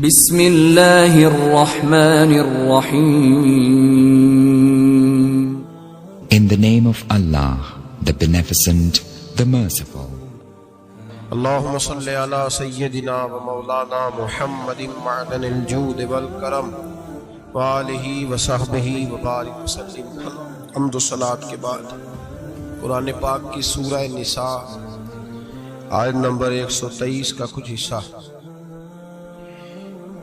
بسم اللہ الرحمن الرحیم. In the name of Allah, the Beneficent, the Merciful. اللہم صلی علی سیدنا و مولانا محمد معدن الجود والکرم وآلہ وصحبہ وبارک وسلم. حمد و صلاۃ کے بعد قرآن پاک کی سورہ نساء آیت نمبر 123 کا کچھ حصہ.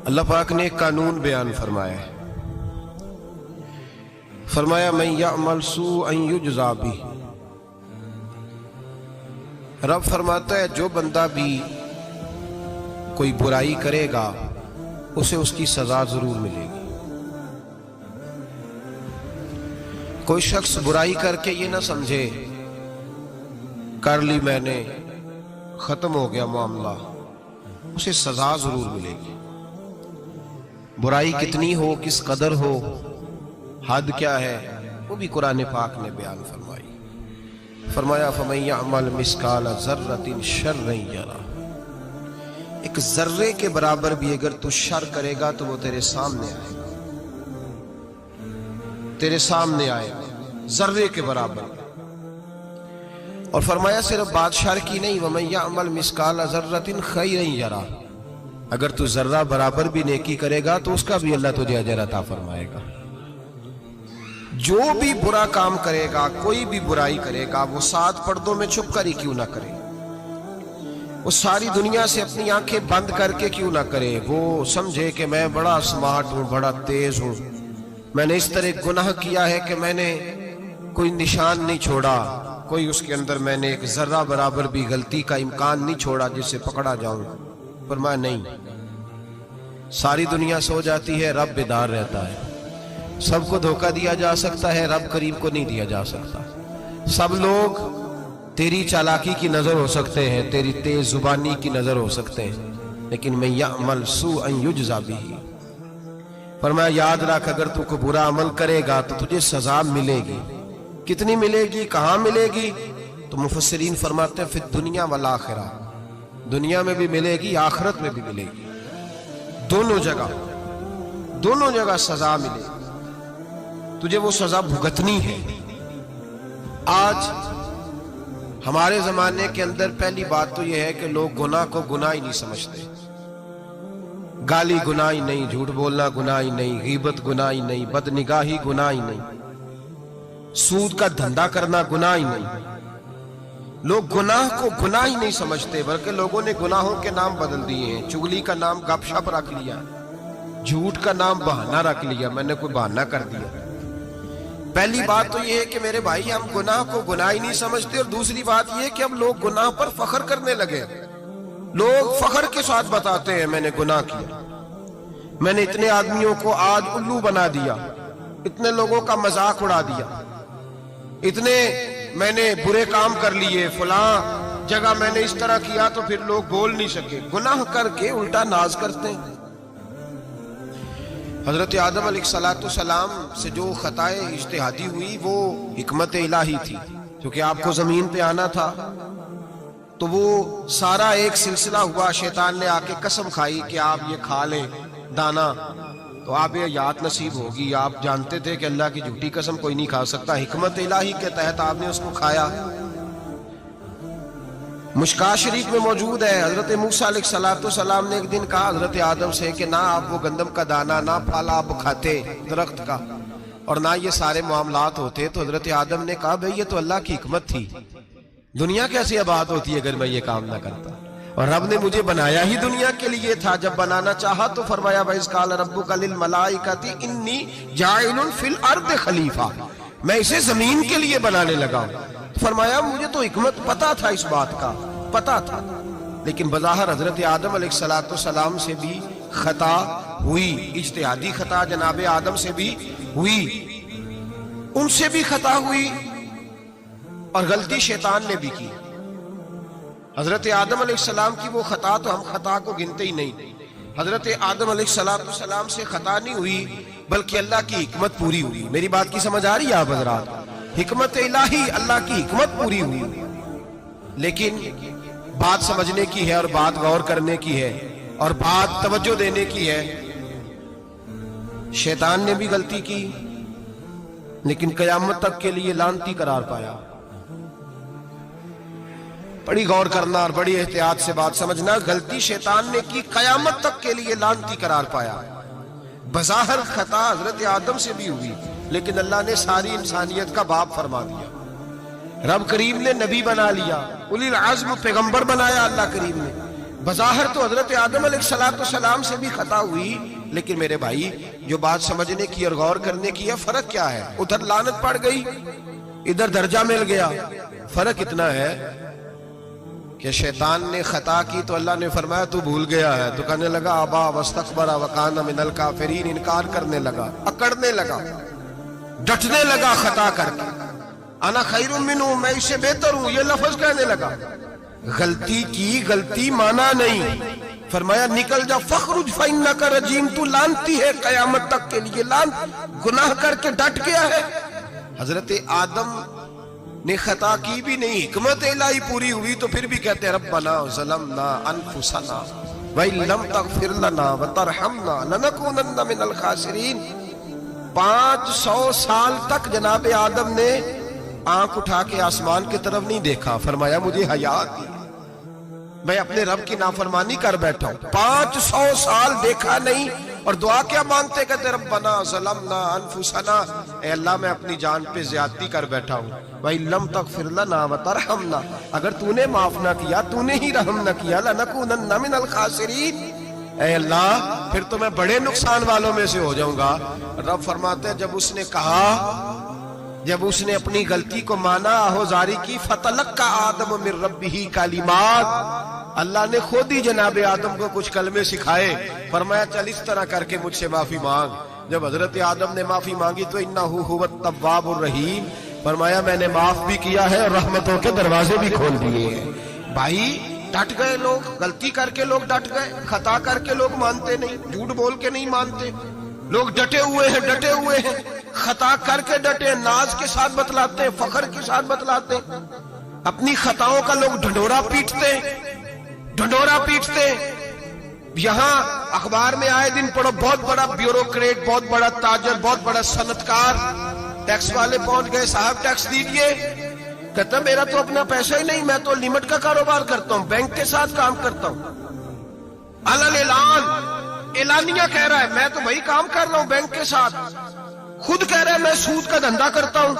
اللہ پاک نے ایک قانون بیان فرمایا ہے. فرمایا من یعمل سوءا یجزا بہ. رب فرماتا ہے جو بندہ بھی کوئی برائی کرے گا اسے اس کی سزا ضرور ملے گی. کوئی شخص برائی کر کے یہ نہ سمجھے کر لی میں نے ختم ہو گیا معاملہ، اسے سزا ضرور ملے گی. برائی کتنی ہو، کس قدر ہو، حد کیا ہے، وہ بھی قرآن پاک نے بیان فرمائی. فرمایا فَمَن يَعْمَلْ مِثْقَالَ ذَرَّةٍ شَرًّا يَرَهُ. ایک ذرے کے برابر بھی اگر تو شر کرے گا تو وہ تیرے سامنے آئے گا، تیرے سامنے آئے گا ذرے کے برابر. اور فرمایا صرف بات شر کی نہیں، وَمَن يَعْمَلْ مِثْقَالَ ذَرَّةٍ خَيْرًا يَرَهُ. اگر تو ذرہ برابر بھی نیکی کرے گا تو اس کا بھی اللہ تجھے اجر عطا فرمائے گا. جو بھی برا کام کرے گا، کوئی بھی برائی کرے گا، وہ 7 پردوں میں چھپ کر ہی کیوں نہ کرے، وہ ساری دنیا سے اپنی آنکھیں بند کر کے کیوں نہ کرے. وہ سمجھے کہ میں بڑا سمارٹ ہوں، بڑا تیز ہوں، میں نے اس طرح گناہ کیا ہے کہ میں نے کوئی نشان نہیں چھوڑا، کوئی اس کے اندر میں نے ایک ذرہ برابر بھی غلطی کا امکان نہیں چھوڑا جس سے پکڑا جاؤں. فرمایا نہیں، ساری دنیا سو جاتی ہے، رب بیدار رہتا ہے. سب کو دھوکہ دیا جا سکتا ہے، رب کریم کو نہیں دیا جا سکتا. سب لوگ تیری چالاکی کی نظر ہو سکتے ہیں، تیری تیز زبانی کی نظر ہو سکتے ہیں، لیکن من یعمل سوءا یجزا بہ. فرمایا یاد رکھ اگر تو کوئی برا عمل کرے گا تو تجھے سزا ملے گی. کتنی ملے گی، کہاں ملے گی؟ تو مفسرین فرماتے ہیں فی الدنیا والآخرہ. دنیا میں بھی ملے گی، آخرت میں بھی ملے گی. دونوں جگہ سزا ملے گی. تجھے وہ سزا بھگتنی ہے. آج ہمارے زمانے کے اندر پہلی بات تو یہ ہے کہ لوگ گناہ کو گناہ ہی نہیں سمجھتے. گالی گناہ ہی نہیں، جھوٹ بولنا گناہ ہی نہیں، غیبت گناہ ہی نہیں، بد نگاہی گناہ ہی نہیں، سود کا دھندا کرنا گناہ ہی نہیں. لوگ گناہ کو گناہ ہی نہیں سمجھتے، بلکہ لوگوں نے گناہوں کے نام بدل دیے ہیں. چگلی کا نام گپ شپ رکھ لیا، جھوٹ کا نام بہانہ رکھ لیا، میں نے کوئی بہانہ کر دیا. پہلی بات تو یہ ہے کہ میرے بھائی ہم گناہ کو گناہ ہی نہیں سمجھتے، اور دوسری بات یہ ہے کہ اب لوگ گناہ پر فخر کرنے لگے. لوگ فخر کے ساتھ بتاتے ہیں میں نے گناہ کیا، میں نے اتنے آدمیوں کو آج الو بنا دیا، اتنے لوگوں کا مذاق اڑا دیا، اتنے میں نے برے کام کر لیے، فلاں جگہ میں نے اس طرح کیا تو پھر لوگ بول نہیں سکے. گناہ کر کے الٹا ناز کرتے ہیں. حضرت آدم علیہ السلام سے جو خطائے اجتہادی ہوئی وہ حکمت الہی تھی. کیونکہ آپ کو زمین پہ آنا تھا تو وہ سارا ایک سلسلہ ہوا. شیطان نے آ کے قسم کھائی کہ آپ یہ کھا لیں دانا تو آپ یہ یاد نصیب ہوگی. آپ جانتے تھے کہ اللہ کی جھوٹی قسم کوئی نہیں کھا سکتا. حکمت الہی کے تحت آپ نے اس کو کھایا. مشکاہ شریف میں موجود ہے حضرت موسیٰ علیہ السلام نے ایک دن کہا حضرت آدم سے کہ نہ آپ وہ گندم کا دانا، نہ پھل آپ کھاتے درخت کا، اور نہ یہ سارے معاملات ہوتے. تو حضرت آدم نے کہا بھئی یہ تو اللہ کی حکمت تھی، دنیا کیسے آباد ہوتی ہے اگر میں یہ کام نہ کرتا، اور رب نے مجھے بنایا ہی دنیا کے لیے تھا. جب بنانا چاہا تو فرمایا وَإِذْ قَالَ رَبُّكَ لِلْمَلَائِكَةِ إِنِّي جَاعِلٌ فِي الْأَرْضِ خلیفہ، میں اسے زمین کے لیے بنانے لگا ہوں. فرمایا مجھے تو حکمت پتا تھا، اس بات کا پتا تھا، لیکن بظاہر حضرت آدم علیہ السلام سے بھی خطا ہوئی، اجتہادی خطا جناب آدم سے بھی ہوئی، ان سے بھی خطا ہوئی، اور غلطی شیطان نے بھی کی. حضرت آدم علیہ السلام کی وہ خطا تو ہم خطا کو گنتے ہی نہیں. حضرت آدم علیہ السلام سے خطا نہیں ہوئی بلکہ اللہ کی حکمت پوری ہوئی. میری بات کی سمجھ آ رہی ہے آپ حضرات؟ حکمت الہی، اللہ کی حکمت پوری ہوئی. لیکن بات سمجھنے کی ہے اور بات غور کرنے کی ہے اور بات توجہ دینے کی ہے، شیطان نے بھی غلطی کی لیکن قیامت تک کے لیے لعنتی قرار پایا۔ بڑی غور کرنا اور بڑی احتیاط سے بات سمجھنا، غلطی شیطان نے کی، قیامت تک کے لیے لعنتی قرار پایا۔ بظاہر خطا حضرت آدم سے بھی ہوئی لیکن اللہ نے ساری انسانیت کا باپ فرما دیا، رب کریم نے نبی بنا لیا، اولی العزم پیغمبر بنایا اللہ کریم نے۔ بظاہر تو حضرت آدم علیہ السلام سے بھی خطا ہوئی لیکن میرے بھائی جو بات سمجھنے کی اور غور کرنے کی ہے، فرق کیا ہے؟ ادھر لعنت پڑ گئی، ادھر درجہ مل گیا۔ فرق اتنا ہے کہ شیطان نے خطا کی تو اللہ نے فرمایا تو بھول گیا ہے، تو کہنے لگا ابا واستکبر وکان من الکافرین، انکار کرنے لگا، اکڑنے لگا، ڈٹنے لگا خطا کر کے، انا خیر منہ، میں اس سے بہتر ہوں، یہ لفظ کہنے لگا۔ غلطی کی، غلطی مانا نہیں، فرمایا نکل جا، فخرج فإنک رجیم، تو لعنتی ہے قیامت تک کے لیے، گناہ کر کے ڈٹ گیا ہے۔ حضرت آدم نے خطا کی بھی نہیں، حکمت الہی پوری ہوئی تو پھر بھی کہتے ربنا ظلمنا انفسنا وَإِن لَمْ تَغْفِرْ لَنَا وَتَرْحَمْنَا لَنَكُونَنَّ مِنَ الْخَاسِرِينَ۔ 500 سال تک جناب آدم نے آنکھ اٹھا کے آسمان کی طرف نہیں دیکھا، فرمایا مجھے حیا آتی ہے، میں اپنے رب کی نافرمانی کر بیٹھا ہوں۔ 500 سال دیکھا نہیں اور دعا کیا مانگتے، کہتے ربنا ظلمنا انفسنا، اے اللہ میں اپنی جان پہ زیادتی کر بیٹھا ہوں، وَإِن لَمْ تَغْفِرْ لَنَا وَتَرْحَمْنَا، اگر تو نے معاف نہ کیا، تو نے ہی رحم نہ کیا، لَنَكُونَنَّ مِنَ الْخَاسِرِينَ، اے اللہ پھر تو میں بڑے نقصان والوں میں سے ہو جاؤں گا۔ رب فرماتے ہیں جب اس نے کہا، جب اس نے اپنی غلطی کو مانا، آہوزاری کی، فَتَلَقَّى آدَمُ مِن رَبِّهِ کَلِمَاتٍ، اللہ نے خود ہی جناب آدم کو کچھ کلمے سکھائے، فرمایا چل اس طرح کر کے مجھ سے معافی مانگ۔ جب حضرت آدم نے معافی مانگی تو اِنَّهُ هُوَ التَّوَّابُ الرَّحِيمُ، فرمایا میں نے معاف بھی کیا ہے اور رحمتوں کے دروازے بھی کھول دیے ہیں۔ بھائی ڈٹ گئے لوگ، غلطی کر کے لوگ ڈٹ گئے، خطا کر کے لوگ مانتے نہیں، جھوٹ بول کے نہیں مانتے، لوگ ڈٹے ہوئے ہیں، ڈٹے ہوئے ہیں، خطا کر کے ڈٹے، ناز کے ساتھ بتلاتے ہیں، فخر کے ساتھ بتلاتے ہیں، اپنی خطاؤں کا لوگ ڈھنڈورا پیٹتے، ڈھنڈورا پیٹتے۔ یہاں اخبار میں آئے دن پڑھو، بہت بڑا بیوروکریٹ، بہت بڑا تاجر، بہت بڑا صنعتکار، ٹیکس والے پہنچ گئے، صاحب ٹیکس دیجئے، کہتا میرا تو اپنا پیسہ ہی نہیں، میں تو لمٹ کا کاروبار کرتا ہوں، بینک کے ساتھ کام کرتا ہوں، علل اعلان، اعلانیہ کہہ رہا ہے میں تو وہی کام کر رہا ہوں بینک کے ساتھ، خود کہہ رہا ہے میں سود کا دھندا کرتا ہوں۔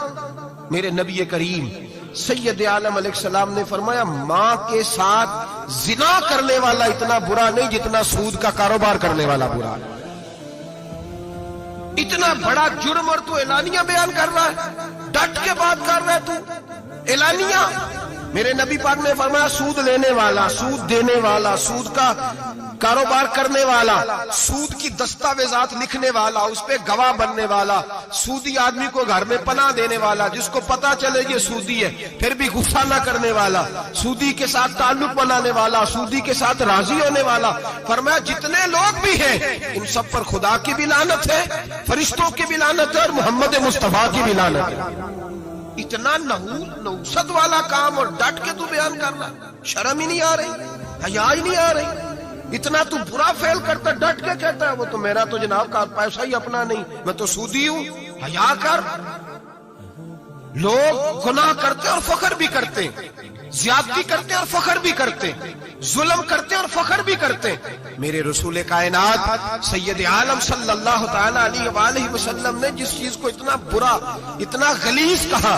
میرے نبی کریم سید عالم علیہ السلام نے فرمایا ماں کے ساتھ زنا کرنے والا اتنا برا نہیں جتنا سود کا کاروبار کرنے والا برا ہے۔ اتنا بڑا جرم اور تو اعلانیہ بیان کر رہا ہے، ڈٹ کے بات کر رہا ہے تو اعلانیہ۔ میرے نبی پاک نے فرمایا سود لینے والا، سود دینے والا، سود کا کاروبار کرنے والا، سود کی دستاویزات لکھنے والا، اس پہ گواہ بننے والا، سودی آدمی کو گھر میں پناہ دینے والا، جس کو پتا چلے یہ سودی ہے پھر بھی غصہ نہ کرنے والا، سودی کے ساتھ تعلق بنانے والا، سودی کے ساتھ راضی ہونے والا۔ فرمایا جتنے لوگ بھی ہیں ان سب پر خدا کی بھی لعنت ہے، فرشتوں کی بھی لعنت ہے اور محمد مصطفیٰ کی بھی لعنت ہے۔ اتنا نحوست والا کام اور ڈٹ کے تو بیان کرنا، شرم ہی نہیں آ رہی، حیا ہی نہیں آ رہی، اتنا تو برا فعل کرتا ڈٹ کے کہتا ہے وہ تو میرا تو جناب کا پیسہ ہی اپنا نہیں، میں تو سودی ہوں، حیا کر۔ لوگ گناہ کرتے اور فخر بھی کرتے، زیادتی کرتے اور فخر بھی کرتے، ظلم کرتے اور فخر بھی کرتے۔ میرے رسول کائنات سید عالم صلی اللہ تعالی علیہ وآلہ وسلم نے جس چیز کو اتنا برا، اتنا غلیظ کہا،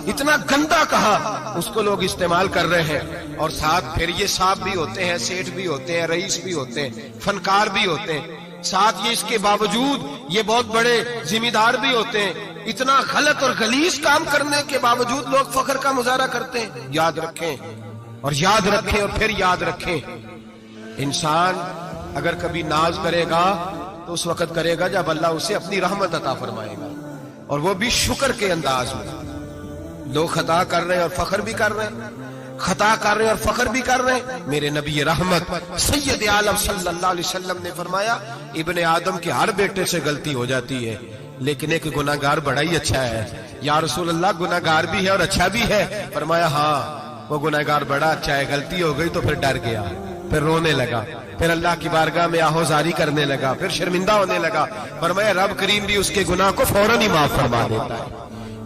اتنا گندا کہا، اس کو لوگ استعمال کر رہے ہیں۔ اور ساتھ پھر یہ صاحب بھی ہوتے ہیں، سیٹھ بھی ہوتے ہیں، رئیس بھی ہوتے ہیں، فنکار بھی ہوتے ہیں، ساتھ یہ اس کے باوجود یہ بہت بڑے ذمہ دار بھی ہوتے ہیں۔ اتنا غلط اور غلیظ کام کرنے کے باوجود لوگ فخر کا مظاہرہ کرتے ہیں۔ یاد رکھیں اور یاد رکھیں اور پھر یاد رکھیں، انسان اگر کبھی ناز کرے گا تو اس وقت کرے گا جب اللہ اسے اپنی رحمت عطا فرمائے گا، اور وہ بھی شکر کے انداز میں۔ لوگ خطا کر رہے ہیں اور فخر بھی کر رہے ہیں، خطا کر رہے ہیں اور فخر بھی کر رہے ہیں۔ میرے نبی رحمت سید عالم صلی اللہ علیہ وسلم نے فرمایا ابن آدم کے ہر بیٹے سے غلطی ہو جاتی ہے لیکن ایک گناہگار بڑا ہی اچھا ہے۔ یا رسول اللہ گناہگار بھی ہے اور اچھا بھی ہے؟ فرمایا ہاں وہ گناہگار بڑا اچھا ہے، غلطی ہو گئی تو پھر ڈر گیا، پھر رونے لگا، پھر اللہ کی بارگاہ میں آہوزاری کرنے لگا، پھر شرمندہ ہونے لگا۔ فرمایا رب کریم بھی اس کے گناہ کو فوراً ہی معاف فرما دیتا ہے۔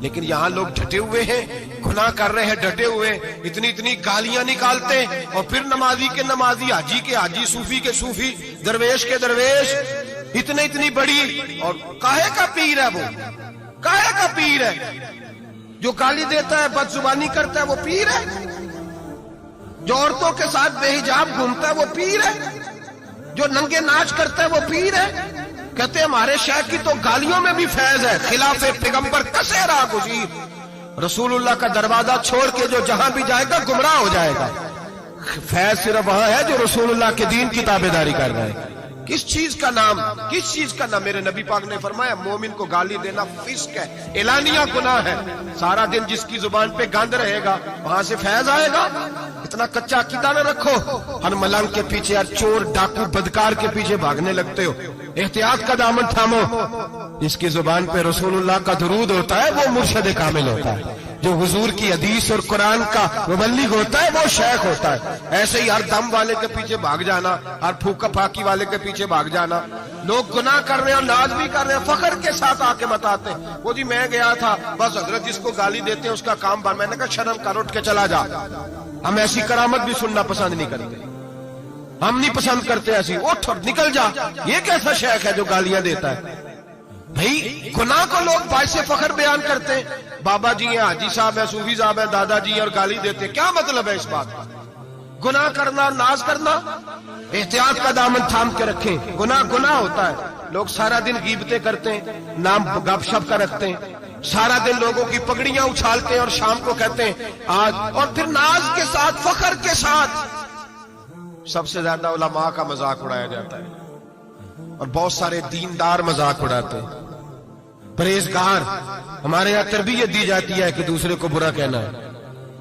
لیکن یہاں لوگ ڈٹے ہوئے ہیں، گناہ کر رہے ہیں ڈٹے ہوئے، اتنی گالیاں نکالتے، اور پھر نمازی کے نمازی، حاجی کے حاجی، صوفی کے صوفی، درویش کے درویش، اتنی بڑی، اور کاہے کا پیر ہے وہ؟ کاہے کا پیر ہے؟ جو گالی دیتا ہے، بد زبانی کرتا ہے، وہ پیر ہے؟ جو عورتوں کے ساتھ بے حجاب گھومتا ہے وہ پیر ہے؟ جو ننگے ناچ کرتا ہے وہ پیر ہے؟ کہتے ہیں ہمارے شیخ کی تو گالیوں میں بھی فیض ہے، خلاف پیغمبر کسے راہ گزیر، رسول اللہ کا دروازہ چھوڑ کے جو جہاں بھی جائے گا گمراہ ہو جائے گا۔ فیض صرف وہاں ہے جو رسول اللہ کے دین کی تابعداری کر رہے ہیں۔ کس چیز کا نام، کس چیز کا نام؟ میرے نبی پاک نے فرمایا مومن کو گالی دینا فسق ہے، اعلانیہ گناہ ہے۔ سارا دن جس کی زبان پہ گند رہے گا وہاں سے فیض آئے گا؟ اتنا کچا عقیدہ نہ رکھو، ہر ملنگ کے پیچھے، ہر چور ڈاکو بدکار کے پیچھے بھاگنے لگتے ہو۔ احتیاط کا دامن تھامو۔ جس کی زبان پہ رسول اللہ کا درود ہوتا ہے وہ مرشد کامل ہوتا ہے، جو حضور کی حدیث اور قرآن کا مبلغ ہوتا ہے وہ شیخ ہوتا ہے۔ ایسے ہی ہر دم والے کے پیچھے بھاگ جانا، ہر پھوکا پھاکی والے کے پیچھے بھاگ جانا۔ لوگ گناہ کر رہے ہیں، ناز بھی کر رہے ہیں، فخر کے ساتھ آ کے بتاتے ہیں وہ جی میں گیا تھا، بس حضرت جس کو گالی دیتے ہیں اس کا کام بن۔ میں نے کہا شرم کر، اٹھ کے چلا جا۔ ہم ایسی کرامت بھی سننا پسند نہیں کرتے، ہم نہیں پسند کرتے ایسی، اٹھ اور نکل جا۔ یہ کیسا شیخ ہے جو گالیاں دیتا ہے؟ بھئی گناہ کو لوگ باعث فخر بیان کرتے ہیں، بابا جی ہیں، حاجی صاحب ہیں، صوفی صاحب ہیں، دادا جی ہیں، اور گالی دیتے ہیں۔ کیا مطلب ہے اس بات کا؟ گناہ کرنا، ناز کرنا، احتیاط کا دامن تھام کے رکھیں۔ گناہ گناہ ہوتا ہے۔ لوگ سارا دن غیبتیں کرتے ہیں، نام گپ شپ کا رکھتے ہیں، سارا دن لوگوں کی پگڑیاں اچھالتے ہیں اور شام کو کہتے ہیں آج، اور پھر ناز کے ساتھ، فخر کے ساتھ۔ سب سے زیادہ علماء کا مذاق اڑایا جاتا ہے، اور بہت سارے دیندار مذاق اڑاتے ہیں، پرہیزگار۔ ہمارے یہاں تربیت دی جاتی ہے کہ دوسرے کو برا کہنا ہے،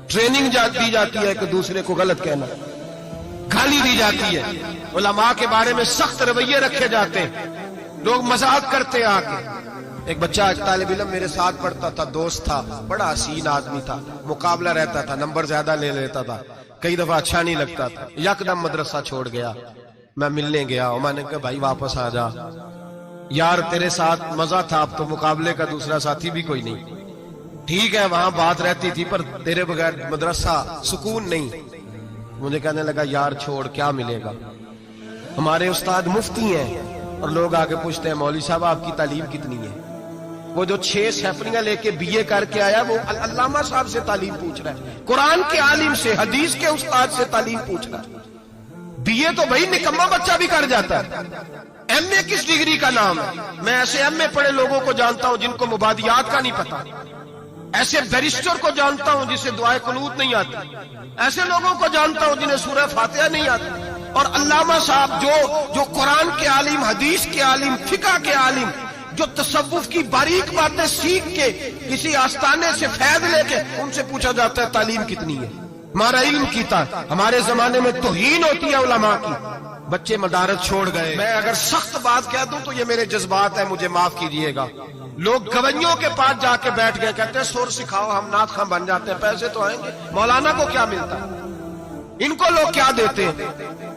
ٹریننگ دی جاتی ہے کہ دوسرے کو غلط کہنا ہے، گالی دی جاتی ہے، علماء کے بارے میں سخت رویے رکھے جاتے ہیں، لوگ مذاق کرتے ہیں آ کے۔ ایک بچہ طالب علم میرے ساتھ پڑھتا تھا، دوست تھا، بڑا حسین آدمی تھا، مقابلہ رہتا تھا، نمبر زیادہ لے لیتا تھا، کئی دفعہ اچھا نہیں لگتا تھا، یکدم مدرسہ چھوڑ گیا۔ میں ملنے گیا اور میں نے کہا بھائی واپس آ جا یار، تیرے ساتھ مزہ تھا، اب تو مقابلے کا دوسرا ساتھی بھی کوئی نہیں۔ ٹھیک ہے وہاں بات رہتی تھی پر تیرے بغیر مدرسہ سکون نہیں۔ مجھے کہنے لگا یار چھوڑ، کیا ملے گا؟ ہمارے استاد مفتی ہیں اور لوگ آگے پوچھتے ہیں مولوی صاحب آپ کی تعلیم کتنی ہے؟ وہ جو 6 سیفریاں لے کے BA کر کے آیا وہ علامہ صاحب سے تعلیم پوچھ رہا ہے، قرآن کے عالم سے، حدیث کے استاد سے تعلیم پوچھ رہا ہے۔ BA تو بھائی نکما بچہ بھی کر جاتا ہے، MA کس ڈگری کا نام ہے؟ میں ایسے MA پڑھے لوگوں کو جانتا ہوں جن کو مبادیات کا نہیں پتا، ایسے بیرسٹر کو جانتا ہوں جسے دعائے قنوت نہیں آتی، ایسے لوگوں کو جانتا ہوں جنہیں سورہ فاتحہ نہیں آتی۔ اور علامہ صاحب جو قرآن کے عالم، حدیث کے عالم، فقہ کے عالم، جو تصوف کی باریک باتیں سیکھ کے کسی آستانے سے فیض لے کے، ان سے پوچھا جاتا ہے تعلیم کتنی ہے؟ ہمارا علم کیتا۔ ہمارے زمانے میں توہین ہوتی ہے علماء کی، بچے مدارس چھوڑ گئے۔ میں اگر سخت بات کہہ دوں تو یہ میرے جذبات ہیں، مجھے معاف کیجئے گا۔ لوگ گویوں کے پاس جا کے بیٹھ گئے، کہتے ہیں سر سکھاؤ، ہم نعت خواں بن جاتے ہیں، پیسے تو آئیں گے۔ مولانا کو کیا ملتا ہے؟ ان کو لوگ کیا دیتے ہیں؟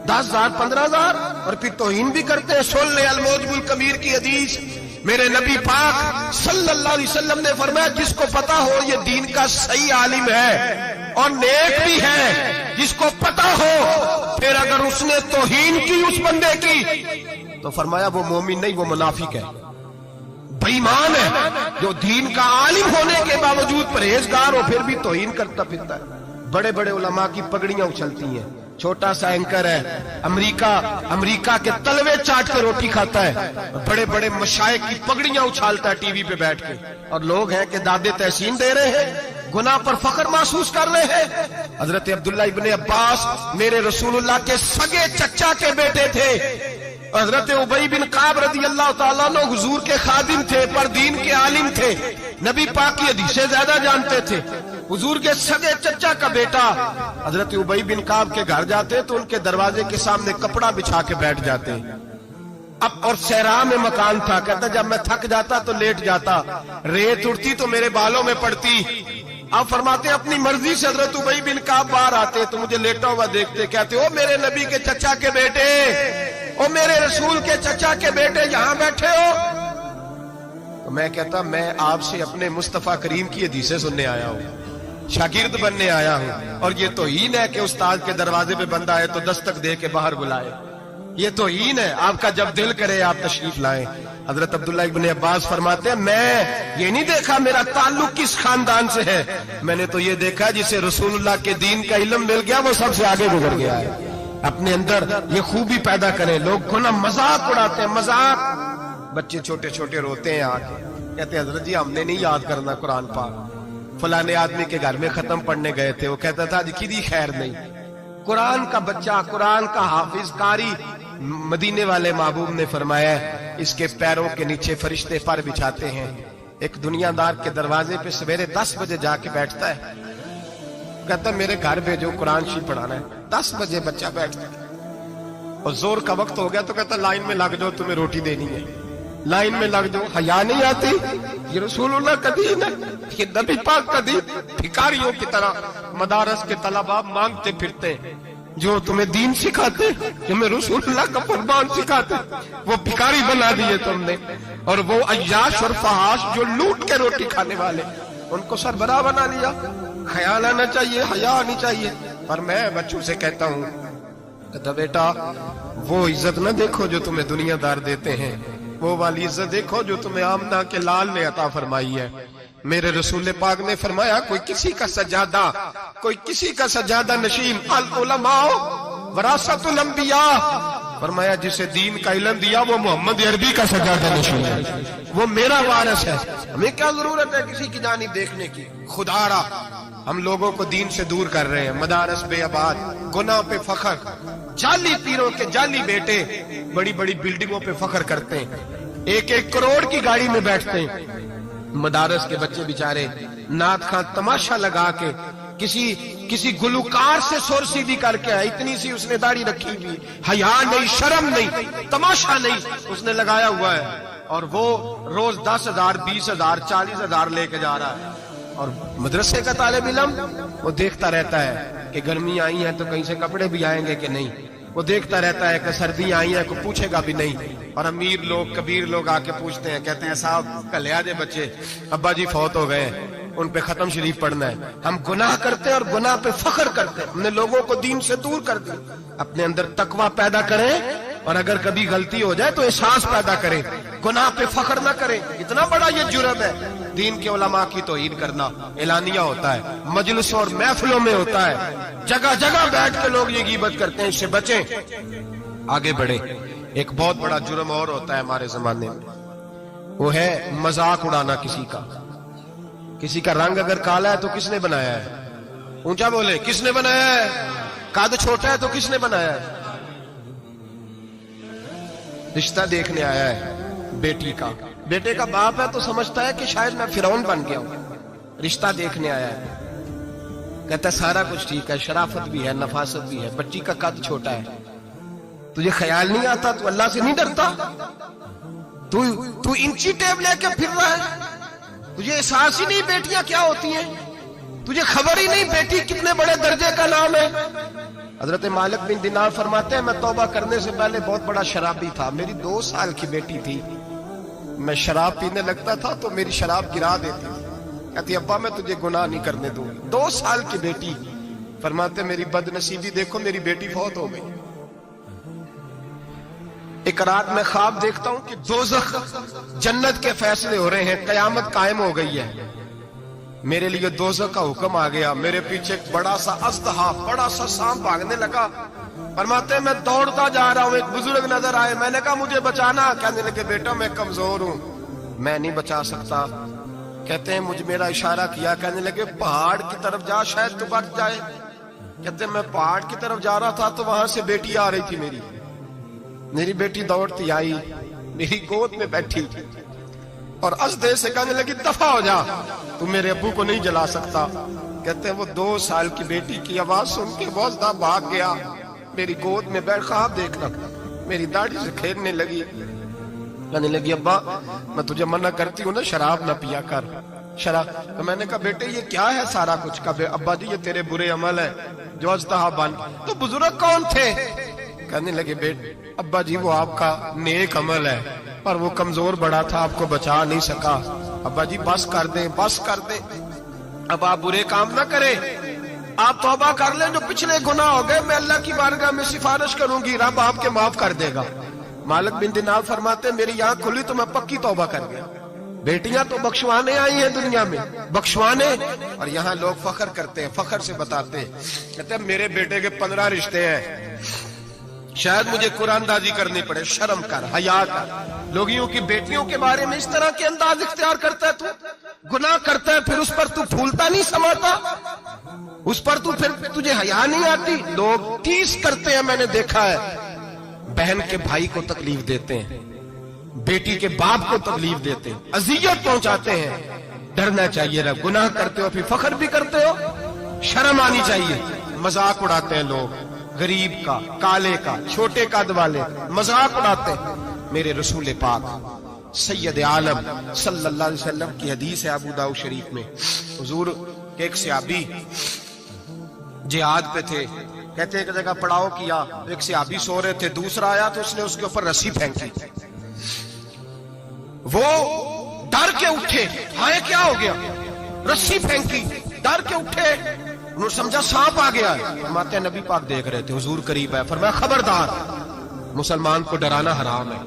10,000 15,000، اور پھر توہین بھی کرتے ہیں۔ سن لے الموجب الکبیر کی حدیث، میرے نبی پاک صلی اللہ علیہ وسلم نے فرمایا جس کو پتا ہو یہ دین کا صحیح عالم ہے اور نیک بھی ہے، جس کو پتا ہو پھر اگر اس نے توہین کی اس بندے کی تو فرمایا وہ مومن نہیں، وہ منافق ہے، بے ایمان ہے، جو دین کا عالم ہونے کے باوجود پرہیزگار ہو پھر بھی توہین کرتا پھرتا ہے۔ بڑے بڑے علماء کی پگڑیاں اچھلتی ہیں، چھوٹا سا اینکر ہے امریکہ کے تلوے چاٹ کے روٹی کھاتا ہے، بڑے بڑے مشائخ کی پگڑیاں اچھالتا ہے ٹی وی پہ بیٹھ کے، اور لوگ ہیں کہ دادے تحسین دے رہے ہیں، گناہ پر فخر محسوس کر رہے ہیں۔ حضرت عبداللہ ابن عباس میرے رسول اللہ کے سگے چچا کے بیٹے تھے، حضرت ابی بن کعب رضی اللہ تعالیٰ عنہ حضور کے خادم تھے، پر دین کے عالم تھے، نبی پاک کی حدیثیں زیادہ جانتے تھے۔ حضور کے سگے چچا کا بیٹا حضرت ابی بن کعب کے گھر جاتے تو ان کے دروازے کے سامنے کپڑا بچھا کے بیٹھ جاتے، اب اور صحرا میں مکان تھا، کہتا جب میں تھک جاتا تو لیٹ جاتا، ریت اڑتی تو میرے بالوں میں پڑتی، آپ فرماتے ہیں اپنی مرضی سے حضرت ابی بن کعب باہر آتے تو مجھے لیٹا ہوا دیکھتے، کہتے او میرے نبی کے چچا کے بیٹے، او میرے رسول کے چچا کے بیٹے یہاں بیٹھے ہو؟ تو میں کہتا میں آپ سے اپنے مصطفیٰ کریم کی حدیثیں سننے آیا ہوں، شاگرد بننے آیا ہوں، اور یہ توہین ہے کہ استاد کے دروازے پہ بندہ ہے تو دستک دے کے باہر بلائے، یہ توہین ہے، آپ کا جب دل کرے آپ تشریف لائیں۔ حضرت عبداللہ ابن عباس فرماتے ہیں میں یہ نہیں دیکھا میرا تعلق کس خاندان سے ہے، میں نے تو یہ دیکھا جسے رسول اللہ کے دین کا علم مل گیا وہ سب سے آگے گزر گیا ہے۔ اپنے اندر یہ خوبی پیدا کریں۔ لوگ کو نا مذاق اڑاتے ہیں، مذاق، بچے چھوٹے چھوٹے روتے ہیں آ کے، کہتے ہیں حضرت جی ہم نے نہیں یاد کرنا قرآن پاک، فلانے آدمی کے گھر میں ختم پڑھنے گئے تھے، وہ کہتا تھا کدی خیر نہیں۔ قرآن کا بچہ، قرآن کا حافظ قاری، مدینے والے محبوب نے فرمایا اس کے پیروں کے نیچے فرشتے پر بچھاتے ہیں۔ ایک دنیا دار کے دروازے پہ سویرے 10 بجے جا کے بیٹھتا ہے، کہتا ہے میرے گھر بھیجو قرآن شریف پڑھانا ہے۔ 10 بجے بچہ بیٹھتا ہے، اور زور کا وقت ہو گیا تو کہتا لائن میں لگ جاؤ تمہیں روٹی دینی ہے، لائن میں لگ جاؤ۔ حیا نہیں آتی؟ یہ رسول اللہ کا دین ہے، یہ نبی پاک کا دین۔ بھکاریوں کی طرح مدارس کے طلباء مانگتے پھرتے ہیں، جو تمہیں دین سکھاتے، تمہیں رسول اللہ کا فرمان سکھاتے، وہ بھکاری بنا دیے تم نے۔ اور وہ عیاش اور فحاش جو لوٹ کے روٹی کھانے والے، ان کو سربراہ بنا لیا۔ خیال آنا چاہیے، حیا آنی چاہیے۔ پر میں بچوں سے کہتا ہوں، کہتا بیٹا وہ عزت نہ دیکھو جو تمہیں دنیا دار دیتے ہیں، وہ والی عزت دیکھو جو تمہیں آمنہ کے لال نے عطا فرمائی ہے۔ میرے رسول پاک نے فرمایا کوئی کسی کا سجادہ، کوئی کسی کا سجادہ نشین، العلماء وراثت الانبیاء، فرمایا جسے دین کا علم دیا وہ محمد عربی کا سجادہ نشین ہے، وہ میرا وارث ہے۔ ہمیں کیا ضرورت ہے کسی کی جانب دیکھنے کی؟ خدا را ہم لوگوں کو دین سے دور کر رہے ہیں، مدارس بے آباد، گناہ پہ فخر، جعلی پیروں کے جعلی بیٹے بڑی بڑی بلڈنگوں پہ فخر کرتے ہیں، 1-1 کروڑ کی گاڑی میں بیٹھتے ہیں۔ مدارس کے بچے بیچارے نعت خان تماشا لگا کے کسی گلوکار سے سور سیدھی کر کے آئے، اتنی سی اس نے داڑھی رکھی ہوئی، حیا نہیں، شرم نہیں، تماشا نہیں، اس نے لگایا ہوا ہے، اور وہ روز 10,000 20,000 40,000 لے کے جا رہا ہے۔ اور مدرسے کا طالب علم وہ دیکھتا رہتا ہے کہ گرمی آئی ہے تو کہیں سے کپڑے بھی آئیں گے کہ نہیں، وہ دیکھتا رہتا ہے کہ سردی آئی ہے کوئی پوچھے گا بھی نہیں۔ اور امیر لوگ کبیر لوگ آ کے پوچھتے ہیں، کہتے ہیں صاحب کل آ جائے بچے، ابا جی فوت ہو گئے، ان پہ ختم شریف پڑھنا ہے۔ ہم گناہ کرتے ہیں اور گناہ پہ فخر کرتے ہیں، ہم نے لوگوں کو دین سے دور کر دیا۔ اپنے اندر تقویٰ پیدا کریں، اور اگر کبھی غلطی ہو جائے تو احساس پیدا کریں، گناہ پہ فخر نہ کریں۔ اتنا بڑا یہ جرم ہے دین کے علماء کی توہین کرنا، اعلانیہ ہوتا ہے، مجلسوں اور محفلوں میں ہوتا ہے، جگہ جگہ بیٹھ کے لوگ یہ غیبت کرتے ہیں، اس سے بچیں، آگے بڑھیں۔ ایک بہت بڑا جرم اور ہوتا ہے ہمارے زمانے میں، وہ ہے مذاق اڑانا کسی کا۔ کسی کا رنگ اگر کالا ہے تو کس نے بنایا ہے؟ اونچا بولے، کس نے بنایا ہے؟ قد چھوٹا ہے تو کس نے بنایا ہے؟ رشتہ دیکھنے آیا ہے بیٹی کا، بیٹے کا باپ ہے تو سمجھتا ہے کہ شاید میں فرعون بن گیا ہوں، رشتہ دیکھنے آیا ہے، کہتا ہے سارا کچھ ٹھیک ہے، شرافت بھی ہے، نفاست بھی ہے، بچی کا قد چھوٹا ہے، تجھے خیال نہیں آتا؟ تو اللہ سے نہیں ڈرتا؟ تو انچی ٹیپ لے کے پھر رہا ہے، تجھے احساس ہی نہیں بیٹیاں کیا ہوتی ہیں، تجھے خبر ہی نہیں بیٹی کتنے بڑے درجے کا نام ہے۔ حضرت مالک بن دینار فرماتے ہیں میں توبہ کرنے سے پہلے بہت بڑا شرابی تھا، میری 2 سال کی بیٹی تھی، میں شراب پینے لگتا تھا تو میری شراب گرا دیتی تھی، کہتی ابا میں تجھے گناہ نہیں کرنے دوں گی۔ 2 سال کی بیٹی، فرماتے میری بد نصیبی دیکھو میری بیٹی فوت ہو گئی۔ ایک رات میں خواب دیکھتا ہوں کہ دوزخ جنت کے فیصلے ہو رہے ہیں، قیامت قائم ہو گئی ہے، میرے لیے دوزخ کا حکم آ گیا، میرے پیچھے ایک بڑا سا اژدہا، بڑا سا سانپ بھاگنے لگا، فرماتے ہیں میں دوڑتا جا رہا ہوں، ایک بزرگ نظر آئے، میں نے کہا مجھے بچانا، کہنے لگے بیٹا میں کمزور ہوں، میں نہیں بچا سکتا، کہتے ہیں مجھے میرا اشارہ کیا، کہنے لگے پہاڑ کی طرف جا شاید تو بچ جائے، کہتے ہیں میں پہاڑ کی طرف جا رہا تھا تو وہاں سے بیٹی آ رہی تھی، میری بیٹی دوڑتی آئی، میری گود میں بیٹھی اور ازدے سے کہنے لگی دفع ہو جا، تم میرے ابو کو نہیں جلا سکتا، کہتے ہیں وہ 2 سال کی بیٹی کی آواز سن کے بوزدہ بھاگ گیا، میری گود میں بیٹھ خواب دیکھنا، میری داڑھی سے کھیلنے لگی، کہنے لگی ابا میں تجھے منع کرتی ہوں نا شراب نہ پیا کر، شرح تو میں نے کہا بیٹے یہ کیا ہے سارا کچھ؟ کہا ابا جی یہ تیرے برے عمل ہے جو اجتہا بن. تو بزرگ کون تھے؟ کہنے لگے بیٹے ابا جی وہ آپ کا نیک عمل ہے پر وہ کمزور بڑا تھا آپ کو بچا نہیں سکا. ابا جی بس کر دیں بس کر دیں، اب آپ برے کام نہ کریں، آپ توبہ کر لیں، جو پچھلے گناہ ہو گئے میں اللہ کی بارگاہ میں سفارش کروں گی، رب آپ کے معاف کر دے گا. مالک بن دینار فرماتے ہیں میری آنکھ کھلی تو میں پکی توبہ کر گیا. بیٹیاں تو بخشوانے آئی ہیں دنیا میں، بخشوانے، اور یہاں لوگ فخر کرتے ہیں، فخر سے بتاتے ہیں، کہتے ہیں میرے بیٹے کے 15 رشتے ہیں، شاید مجھے قرآن اندازی کرنی پڑے. شرم کر، حیا کر. لوگیوں کی بیٹیوں کے بارے میں اس طرح کے انداز اختیار کرتا ہے، تو گناہ کرتا ہے پھر اس پر تو پھولتا نہیں سماتا، اس پر تو پھر تجھے حیا نہیں آتی. لوگ تیس کرتے ہیں، میں نے دیکھا ہے، بہن کے بھائی کو تکلیف دیتے ہیں، بیٹی کے باپ کو تکلیف دیتے ہیں، اذیت پہنچاتے ہیں. ڈرنا چاہیے رب. گناہ کرتے ہو پھر فخر بھی کرتے ہو، شرم آنی چاہیے. مذاق اڑاتے ہیں لوگ، غریب کا، کالے کا، چھوٹے قد والے مذاق اڑاتے ہیں. میرے رسول پاک سید عالم صلی اللہ علیہ وسلم کی حدیث ہے ابو داؤد شریف میں. حضور کے ایک صحابی جہاد پہ تھے، کہتے ہیں ایک جگہ پڑاؤ کیا، ایک صحابی سو رہے تھے، دوسرا آیا تو اس نے اس کے اوپر رسی پھینکی. وہ ڈر کے اٹھے، ہائے کیا ہو گیا؟ رسی پھینکی، ڈر کے اٹھے، انہوں نے سمجھا سانپ آ گیا ہے. فرماتے ہیں نبی پاک دیکھ رہے تھے، حضور قریب ہے، فرمایا خبردار مسلمان کو ڈرانا حرام ہے.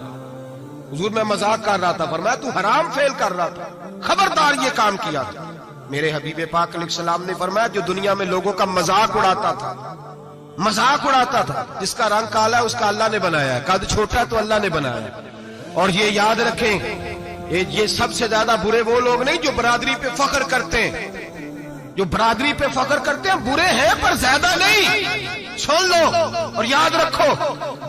حضور میں مذاق کر رہا تھا، فرمایا تو حرام فعل کر رہا تھا، خبردار یہ کام کیا تھا. میرے حبیب پاک علیہ السلام نے فرمایا جو دنیا میں لوگوں کا مذاق اڑاتا تھا، مذاق اڑاتا تھا، جس کا رنگ کالا ہے اس کا اللہ نے بنایا ہے، قد چھوٹا ہے تو اللہ نے بنایا ہے. اور یہ یاد رکھیں یہ سب سے زیادہ برے وہ لوگ نہیں جو برادری پہ فخر کرتے ہیں، جو برادری پہ فخر کرتے ہیں برے ہیں پر زیادہ نہیں. سن لو اور یاد رکھو،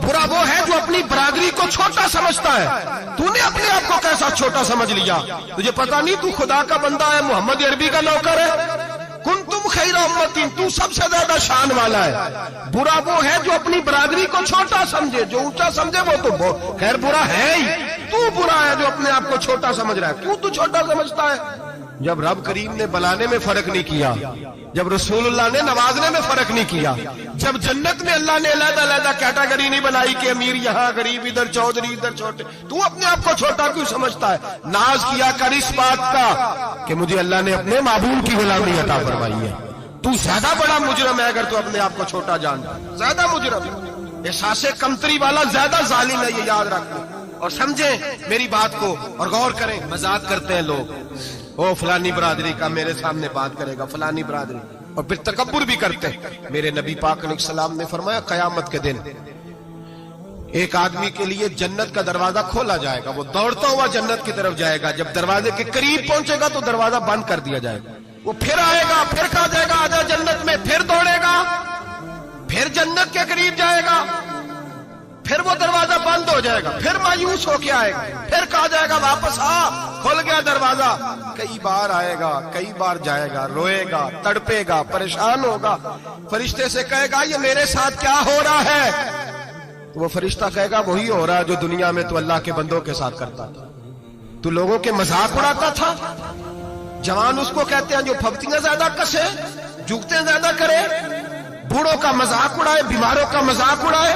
برا وہ ہے جو اپنی برادری کو چھوٹا سمجھتا ہے. تو نے اپنے آپ کو کیسا چھوٹا سمجھ لیا؟ تجھے پتا نہیں تو خدا کا بندہ ہے، محمد عربی کا نوکر ہے. کنتم خیر امت، تو سب سے زیادہ شان والا ہے. برا وہ ہے جو اپنی برادری کو چھوٹا سمجھے، جو اونچا سمجھے وہ تو خیر برا ہے ہی. تو برا ہے جو اپنے آپ کو چھوٹا سمجھ رہا ہے. کیوں تو چھوٹا سمجھتا ہے؟ جب رب کریم نے بلانے میں فرق نہیں کیا، جب رسول اللہ نے نوازنے میں فرق نہیں کیا، جب جنت میں اللہ نے علیحدہ علیحدہ کیٹاگری نہیں بنائی کہ امیر یہاں، غریب ادھر، چودھری ادھر، چھوٹے، تو اپنے آپ کو چھوٹا کیوں سمجھتا ہے؟ ناز کیا کر اس بات کا کہ مجھے اللہ نے اپنے معبود کی غلامی عطا فرمائی ہے. تو زیادہ بڑا مجرم ہے اگر تو اپنے آپ کو چھوٹا جانتا ہے، زیادہ مجرم، احساس کمتری والا زیادہ ظالم ہے. یہ یاد رکھو اور سمجھیں میری بات کو اور غور کریں. مذاق کرتے ہیں لوگ، او فلانی برادری کا میرے سامنے بات کرے گا، فلانی برادری، اور پھر تکبر بھی کرتے ہیں. میرے نبی پاک علیہ السلام نے فرمایا قیامت کے دن ایک آدمی کے لیے جنت کا دروازہ کھولا جائے گا، وہ دوڑتا ہوا جنت کی طرف جائے گا. جب دروازے کے قریب پہنچے گا تو دروازہ بند کر دیا جائے گا. وہ پھر آئے گا، پھر کہا جائے گا آجا جنت میں، پھر دوڑے گا، پھر جنت کے قریب جائے گا، پھر وہ دروازہ بند ہو جائے گا، پھر مایوس ہو کے آئے گا، پھر کہا جائے گا واپس آ، کھل گیا دروازہ. کئی بار آئے گا، کئی بار جائے گا، روئے گا، تڑپے گا، پریشان ہوگا. فرشتے سے کہے گا یہ میرے ساتھ کیا ہو رہا ہے؟ تو وہ فرشتہ کہے گا وہی ہو رہا ہے جو دنیا میں تو اللہ کے بندوں کے ساتھ کرتا تھا. تو لوگوں کے مذاق اڑاتا تھا. جوان اس کو کہتے ہیں جو پھپتیاں زیادہ کسے، جھکتے زیادہ کرے، بوڑھوں کا مذاق اڑائے، بیماروں کا مذاق اڑائے،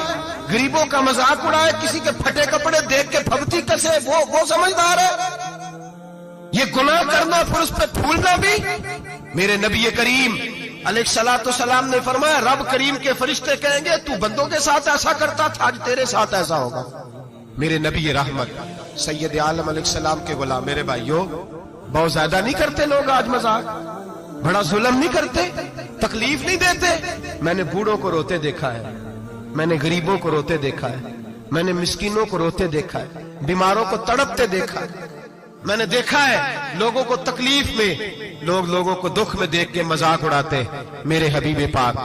غریبوں کا مذاق اڑائے، کسی کے پھٹے کپڑے دیکھ کے پھپتی کسے، وہ سمجھدار ہے. یہ گناہ کرنا پھر اس پہ پھولنا بھی. میرے نبی کریم علیہ الصلوۃ والسلام نے فرمایا رب کریم کے فرشتے کہیں گے تو بندوں کے ساتھ ایسا کرتا تھا، آج تیرے ساتھ ایسا ہوگا. میرے نبی رحمت سید عالم علیہ السلام کے غلام، میرے بھائیوں بہت زیادہ نہیں کرتے لوگ آج مذاق؟ بڑا ظلم نہیں کرتے؟ تکلیف نہیں دیتے؟ میں نے بوڑھوں کو روتے دیکھا ہے، میں نے غریبوں کو روتے دیکھا ہے، میں نے مسکینوں کو روتے دیکھا ہے، بیماروں کو تڑپتے دیکھا ہے. میں نے دیکھا ہے لوگوں کو تکلیف میں، لوگوں کو دکھ میں دیکھ کے مذاق اڑاتے. میرے حبیب پاک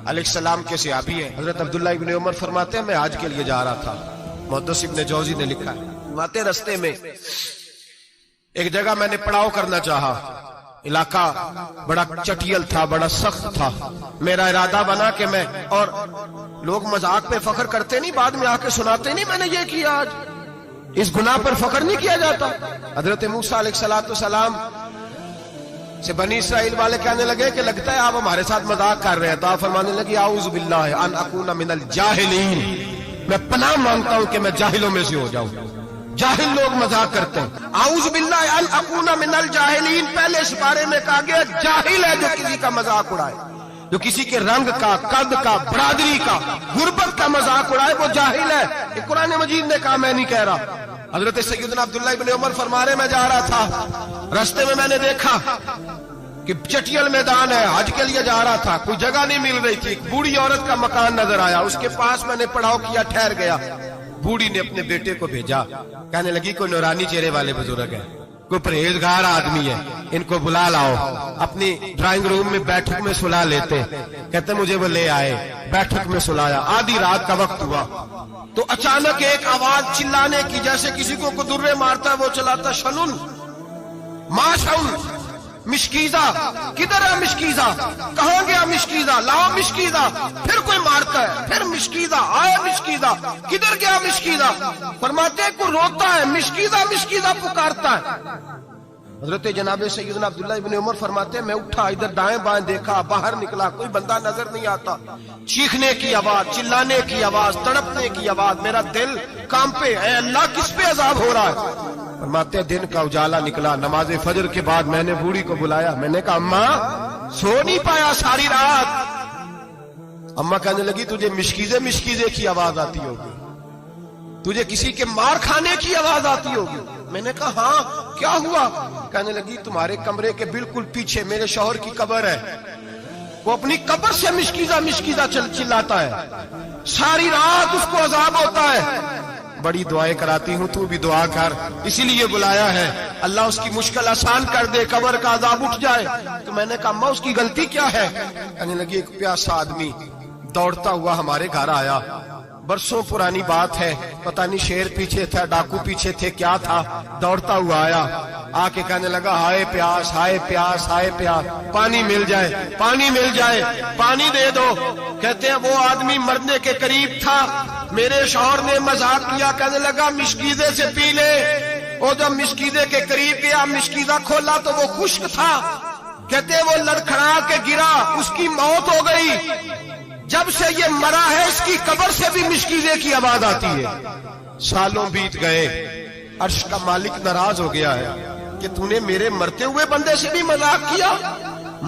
علیہ السلام کے صحابی ہیں حضرت عبداللہ ابن عمر فرماتے ہیں میں حج کے لیے جا رہا تھا. محدث ابن جوزی نے لکھا ہے فرماتے رستے میں ایک جگہ میں نے پڑاؤ کرنا چاہا، علاقہ بڑا چٹیل تھا، بڑا سخت تھا. میرا ارادہ بنا کہ میں، اور لوگ مذاق پہ فخر کرتے نہیں، بعد میں آ کے سناتے نہیں میں نے یہ کیا. آج اس گناہ پر فخر نہیں کیا جاتا. حضرت موسیٰ علیہ السلام سے بنی اسرائیل والے کہنے لگے کہ لگتا ہے آپ ہمارے ساتھ مذاق کر رہے ہیں، تو آپ فرمانے لگے اعوذ باللہ ان اکون من الجاہلین، میں پناہ مانگتا ہوں کہ میں جاہلوں میں سے ہو جاؤں۔ جاہل لوگ مذاق کرتے ہیں، اعوذ باللہ ان اکون من الجاہلین، پہلے اس بارے میں کہا گیا جاہل ہے جو کسی کا مذاق اڑائے، جو کسی کے رنگ کا، قد کا، برادری کا، غربت کا مذاق اڑائے وہ جاہل ہے۔ یہ قرآن مجید نے کہا، میں نہیں کہہ رہا۔ حضرت سیدنا عبداللہ ابن عمر فرما رہے میں جا رہا تھا، راستے میں نے دیکھا کہ چٹیل میدان ہے، حج کے لیے جا رہا تھا، کوئی جگہ نہیں مل رہی تھی، ایک بوڑھی عورت کا مکان نظر آیا، اس کے پاس میں نے پڑاؤ کیا، ٹھہر گیا۔ بوڑھی نے اپنے بیٹے کو بھیجا، کہنے لگی کوئی نورانی چہرے والے بزرگ ہیں، کوئی پرہیزگار آدمی ہے، ان کو بلا لاؤ، اپنی ڈرائنگ روم میں بیٹھک میں سلا لیتے۔ کہتے مجھے وہ لے آئے، بیٹھک میں سلایا، آدھی رات کا وقت ہوا تو اچانک ایک آواز چلانے کی، جیسے کسی کو درے مارتا ہے وہ چلاتا، شنن ما شن مشکیزہ، کدھر ہے مشکیزہ، کہاں گیا مشکیزہ، لاؤ مشکیزہ، پھر کوئی مارتا ہے، پھر مشکیزہ، آیا مشکیزہ، کدھر گیا مشکیزہ، فرماتے ہیں کوئی روتا ہے، مشکیزہ مشکیزہ پکارتا ہے۔ حضرت جناب سیدنا عبداللہ ابن عمر فرماتے ہیں میں اٹھا، ادھر دائیں بائیں دیکھا، باہر نکلا، کوئی بندہ نظر نہیں آتا، چیخنے کی آواز، چلانے کی آواز، تڑپنے کی آواز، میرا دل کانپے، اے اللہ کس پہ عذاب ہو رہا ہے۔ فرماتے ہیں دن کا اجالا نکلا، نماز فجر کے بعد میں نے بوڑھی کو بلایا، میں نے کہا اماں سو نہیں پایا ساری رات۔ اماں کہنے لگی تجھے مشکیزے مشکیزے کی آواز آتی ہوگی، تجھے کسی کے مار کھانے کی آواز آتی ہوگی۔ میں نے کہا ہاں کیا ہوا؟ کہنے لگی تمہارے کمرے کے بالکل پیچھے میرے شوہر کی قبر ہے، وہ اپنی قبر سے مشکیزہ مشکیزہ چلاتا ہے، ساری رات اس کو عذاب ہوتا ہے۔ بڑی دعائیں کراتی ہوں، تو بھی دعا کر، اسی لیے بلایا ہے، اللہ اس کی مشکل آسان کر دے، قبر کا عذاب اٹھ جائے۔ تو میں نے کہا اماں اس کی غلطی کیا ہے؟ کہنے لگی ایک پیاسا آدمی دوڑتا ہوا ہمارے گھر آیا، برسوں پرانی بات ہے، پتہ نہیں شیر پیچھے تھا، ڈاکو پیچھے تھے، کیا تھا، دوڑتا ہوا آیا، آ کے کہنے لگا ہائے پیاس، ہائے پیاس، ہائے پیاس، پانی مل جائے، پانی مل جائے، پانی دے دو۔ کہتے ہیں وہ آدمی مرنے کے قریب تھا، میرے شوہر نے مذاق کیا، کہنے لگا مشکیزے سے پی لے۔ وہ جب مشکیزے کے قریب گیا، مشکیزہ کھولا تو وہ خشک تھا، کہتے ہیں وہ لڑکھڑا کے گرا، اس کی موت ہو گئی۔ جب سے یہ مرا ہے اس کی قبر سے بھی مشکیزے کی آواز آتی ہے۔ سالوں بیت گئے، عرش کا مالک ناراض ہو گیا ہے کہ تو نے میرے مرتے ہوئے بندے سے بھی مذاق کیا،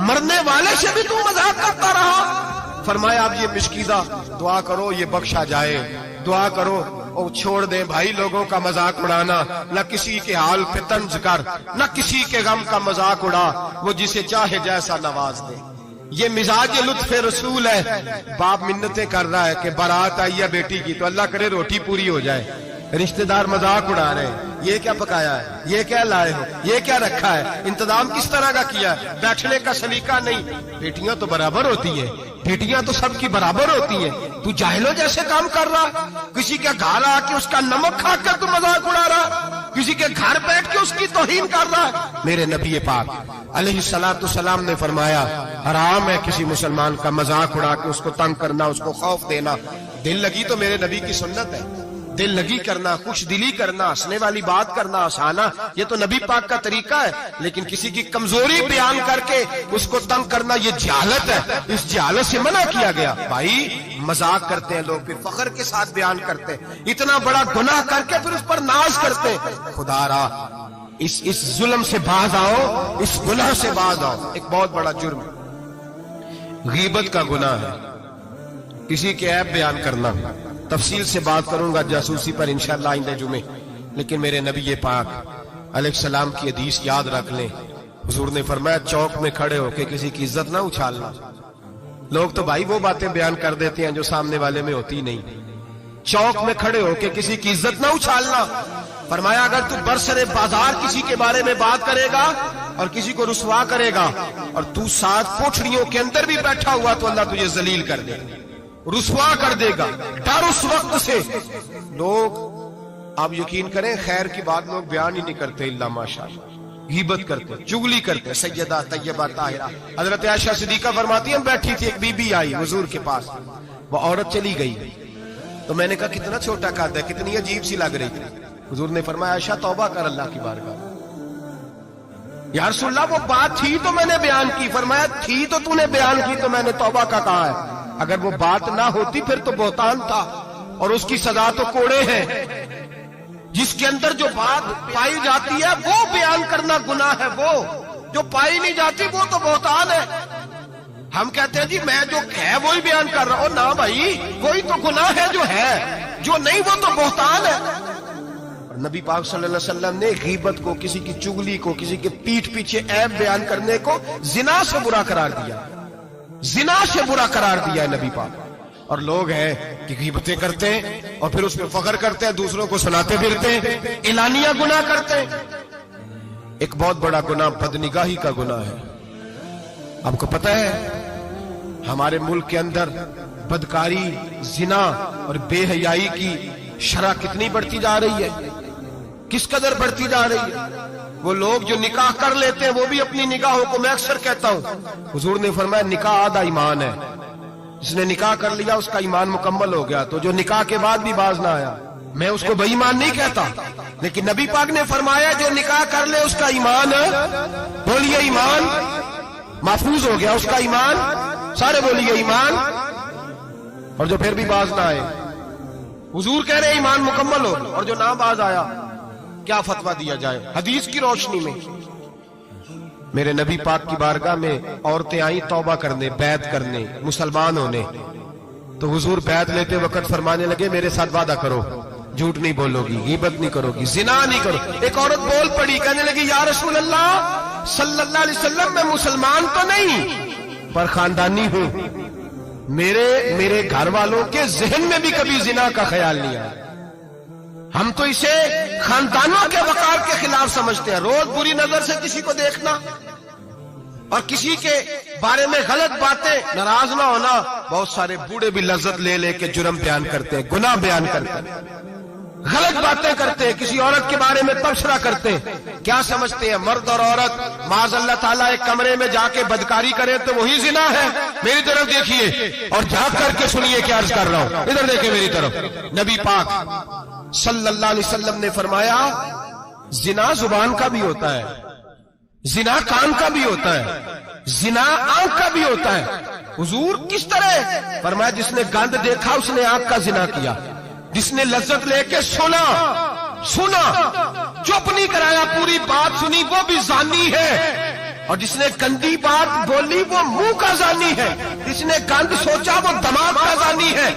مرنے والے سے بھی تو مذاق کرتا رہا۔ فرمایا اب یہ مشکیزہ دعا کرو یہ بخشا جائے، دعا کرو اور چھوڑ دیں بھائی لوگوں کا مذاق اڑانا، نہ کسی کے حال پہ طنز کر، نہ کسی کے غم کا مذاق اڑا، وہ جسے چاہے جیسا نواز دے۔ یہ مزاج لطف رسول ہے۔ باپ منتیں کر رہا ہے کہ بارات آئی ہے بیٹی کی تو اللہ کرے روٹی پوری ہو جائے، رشتہ دار مذاق اڑا رہے ہیں، یہ کیا پکایا ہے، یہ کیا لائے ہو، یہ کیا رکھا ہے، انتظام کس طرح کا کیا ہے، بیٹھنے کا سلیقہ نہیں۔ بیٹیاں تو برابر ہوتی ہیں، بیٹیاں تو سب کی برابر ہوتی ہیں، تو جاہلوں جیسے کام کر رہا، کسی کے گھر آ کے اس کا نمک کھا کر تو مذاق اڑا رہا، کسی کے گھر بیٹھ کے اس کی توہین کر رہا ہے۔ میرے نبی پاک علیہ السلام نے فرمایا حرام ہے کسی مسلمان کا مذاق اڑا کے اس کو تنگ کرنا، اس کو خوف دینا۔ دل لگی تو میرے نبی کی سنت ہے، دل لگی کرنا، خوش دلی کرنا، ہنسنے والی بات کرنا، ہنسانا، یہ تو نبی پاک کا طریقہ ہے۔ لیکن کسی کی کمزوری بیان کر کے اس کو تنگ کرنا یہ جہالت ہے، اس جہالت سے منع کیا گیا۔ بھائی مذاق کرتے ہیں لوگ، پھر فخر کے ساتھ بیان کرتے ہیں، اتنا بڑا گناہ کر کے پھر اس پر ناز کرتے ہیں۔ خدا را اس ظلم سے باز آؤ، اس گناہ سے باز آؤ۔ ایک بہت بڑا جرم غیبت کا گناہ ہے، کسی کے عیب بیان کرنا۔ تفصیل سے بات کروں گا جاسوسی پر انشاءاللہ آئندہ جمعے، لیکن میرے نبی پاک علیہ السلام کی حدیث یاد رکھ لیں۔ حضور نے فرمایا چوک میں کھڑے ہو کے کسی کی عزت نہ اچھالنا۔ لوگ تو بھائی وہ باتیں بیان کر دیتے ہیں جو سامنے والے میں ہوتی نہیں۔ چوک میں کھڑے ہو کے کسی کی عزت نہ اچھالنا۔ فرمایا اگر تو برسر بازار کسی کے بارے میں بات کرے گا اور کسی کو رسوا کرے گا اور تو ساتھ کوٹھڑیوں کے اندر بھی بیٹھا ہوا تو اللہ تجھے ذلیل کر دے گا، رسوا کر دے گا۔ ڈر اس وقت سے۔ لوگ آپ یقین کریں خیر کی بات لوگ بیان ہی نہیں کرتے الا ماشاءاللہ، غیبت کرتے، چغلی کرتے۔ سیدہ طیبہ طاہرہ حضرت عائشہ صدیقہ فرماتی ہیں بیٹھی تھی، ایک بی بی آئی حضور کے پاس، وہ عورت چلی گئی تو میں نے کہا کتنا چھوٹا قد ہے، کتنی عجیب سی لگ رہی تھی۔ حضور نے فرمایا عائشہ توبہ کر اللہ کی بارگاہ، یا رسول اللہ وہ بات تھی تو میں نے بیان کی. فرمایا تھی تو تو نے بیان کی تو میں نے توبہ کا کہا ہے. اگر وہ بات نہ ہوتی پھر تو بہتان تھا اور اس کی سزا تو کوڑے ہیں. جس کے اندر جو بات پائی جاتی ہے وہ بیان کرنا گناہ ہے, وہ جو پائی نہیں جاتی وہ تو بہتان ہے. ہم کہتے ہیں جی میں جو ہے وہی بیان کر رہا ہوں. نہ بھائی, کوئی تو گناہ ہے جو ہے, جو نہیں وہ تو بہتان ہے. اور نبی پاک صلی اللہ علیہ وسلم نے غیبت کو, کسی کی چگلی کو, کسی کے پیٹھ پیچھے عیب بیان کرنے کو زنا سے برا قرار دیا. زنا سے برا قرار دیا ہے نبی پاک. اور لوگ ہیں کہ غیبتیں کرتے ہیں اور پھر اس پہ فخر کرتے ہیں, دوسروں کو سناتے پھرتے ہیں, اعلانیہ گناہ کرتے ہیں. ایک بہت بڑا گناہ بدنگاہی کا گناہ ہے. آپ کو پتہ ہے ہمارے ملک کے اندر بدکاری, زنا اور بے حیائی کی شرح کتنی بڑھتی جا رہی ہے, کس قدر بڑھتی جا رہی ہے. وہ لوگ جو نکاح کر لیتے ہیں وہ بھی اپنی نگاہوں کو, میں اکثر کہتا ہوں, حضور نے فرمایا نکاح آدھا ایمان ہے. جس نے نکاح کر لیا اس کا ایمان مکمل ہو گیا. تو جو نکاح کے بعد بھی باز نہ آیا, میں اس کو بے ایمان نہیں کہتا, لیکن نبی پاک نے فرمایا جو نکاح کر لے اس کا ایمان, بولیے ایمان, محفوظ ہو گیا اس کا ایمان. سارے بولیے ایمان. اور جو پھر بھی باز نہ آئے, حضور کہہ رہے ایمان مکمل ہو. اور جو نہ باز آیا کیا فتویٰ دیا جائے حدیث کی روشنی میں؟ میرے نبی پاک کی بارگاہ میں عورتیں آئیں توبہ کرنے, بیعت کرنے, مسلمان ہونے. تو حضور بیعت لیتے وقت فرمانے لگے میرے ساتھ وعدہ کرو, جھوٹ نہیں بولو گی, غیبت نہیں کرو گی, زنا نہیں کرو. ایک عورت بول پڑی, کہنے لگی یا رسول اللہ صلی اللہ علیہ وسلم میں مسلمان تو نہیں پر خاندانی ہوں, میرے گھر والوں کے ذہن میں بھی کبھی زنا کا خیال نہیں آیا. ہم تو اسے خاندانوں کے وقار کے خلاف سمجھتے ہیں. روز بری نظر سے کسی کو دیکھنا اور کسی کے بارے میں غلط باتیں, ناراض نہ ہونا. بہت سارے بوڑھے بھی لذت لے لے کے جرم بیان کرتے ہیں, گناہ بیان کرتے ہیں, غلط باتیں کرتے ہیں, کسی عورت کے بارے میں تبصرہ کرتے ہیں. کیا سمجھتے ہیں مرد اور عورت معاذ اللہ تعالیٰ ایک کمرے میں جا کے بدکاری کرے تو وہی زنا ہے؟ میری طرف دیکھیے اور جھانک کر کے سنیے کیا عرض کر رہا ہوں. ادھر دیکھیں میری طرف. نبی پاک صلی اللہ علیہ وسلم نے فرمایا زنا زبان کا بھی ہوتا ہے, زنا کان کا بھی ہوتا ہے, زنا آنکھ کا بھی ہوتا ہے. حضور کس طرح؟ فرمایا جس نے گند دیکھا اس نے آنکھ کا زنا کیا, جس نے لذت لے کے سنا, چپ نہیں کرایا, پوری بات سنی, وہ بھی زانی ہے. اور جس نے گندی بات بولی وہ منہ کا زانی ہے, جس نے گند سوچا وہ دماغ کا زانی ہے.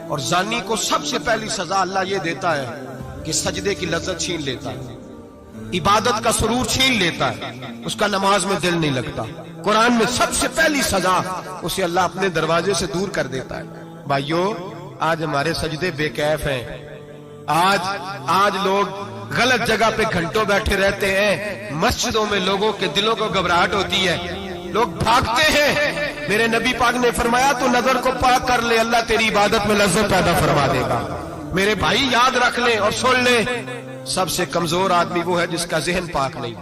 اور زانی کو سب سے پہلی سزا اللہ یہ دیتا ہے کہ سجدے کی لذت چھین لیتا ہے, عبادت کا سرور چھین لیتا ہے, اس کا نماز میں دل نہیں لگتا. قرآن میں سب سے پہلی سزا اسے اللہ اپنے دروازے سے دور کر دیتا ہے. بھائیو آج ہمارے سجدے بے کیف ہیں, آج لوگ غلط جگہ پہ گھنٹوں بیٹھے رہتے ہیں. مسجدوں میں لوگوں کے دلوں کو گھبراہٹ ہوتی ہے, لوگ بھاگتے ہیں. میرے نبی پاک نے فرمایا تو نظر کو پاک کر لے, اللہ تیری عبادت میں لذت پیدا فرما دے گا. میرے بھائی یاد رکھ لیں اور سن لیں, سب سے کمزور آدمی وہ ہے جس کا ذہن پاک نہیں.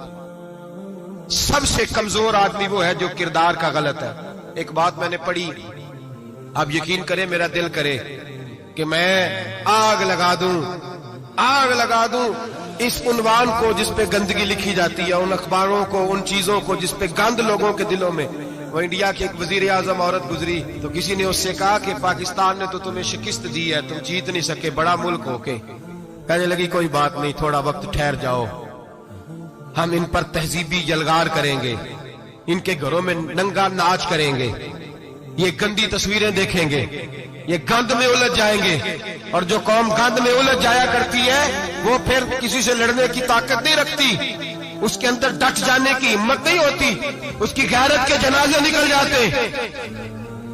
سب سے کمزور آدمی وہ ہے جو کردار کا غلط ہے. ایک بات میں نے پڑھی, آپ یقین کریں میرا دل کرے کہ میں آگ لگا دوں اس عنوان کو جس پہ گندگی لکھی جاتی ہے, ان اخباروں کو, ان چیزوں کو جس پہ گند لوگوں کے دلوں میں. وہ انڈیا کی ایک وزیر اعظم عورت گزری تو کسی نے اس سے کہا کہ پاکستان نے تو تمہیں شکست دی ہے, تم جیت نہیں سکے بڑا ملک ہو کے. کہنے لگی کوئی بات نہیں, تھوڑا وقت ٹھہر جاؤ, ہم ان پر تہذیبی جلگار کریں گے, ان کے گھروں میں ننگا ناچ کریں گے, یہ گندی تصویریں دیکھیں گے, یہ گند میں الجھ جائیں گے. اور جو قوم گند میں الجھ جایا کرتی ہے وہ پھر کسی سے لڑنے کی طاقت نہیں رکھتی, اس کے اندر ڈٹ جانے کی ہمت نہیں ہوتی, اس کی غیرت کے جنازے نکل جاتے.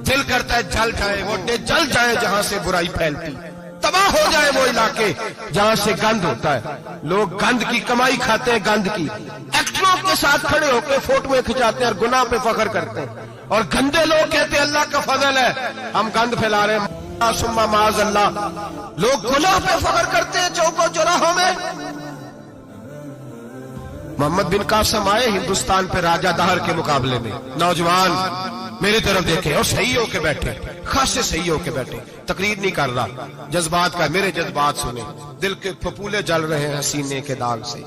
دل کرتا ہے جل جائے, وہ جل جائے جہاں سے برائی پھیلتی, تباہ ہو جائے وہ علاقے جہاں سے گند ہوتا ہے. لوگ گند کی کمائی کھاتے ہیں, گند کی. ایکٹروں کے ساتھ کھڑے ہو کے فوٹویں کھچاتے ہیں اور گناہ پہ فخر کرتے ہیں, اور گندے لوگ کہتے ہیں اللہ کا فضل ہے ہم گند پھیلا رہے ہیں. ثم معاذ اللہ, لوگ گناہ پہ فخر کرتے ہیں چوکوں چوراہوں میں. محمد بن قاسم آئے ہندوستان پہ راجہ دہر کے مقابلے میں, نوجوان میری طرف دیکھے اور صحیح ہو کے بیٹھے, خاصے صحیح ہو کے بیٹھے, تقریر نہیں کر رہا, جذبات کا, میرے جذبات سنے, دل کے پھپولے جل رہے ہیں سینے کے داغ سے.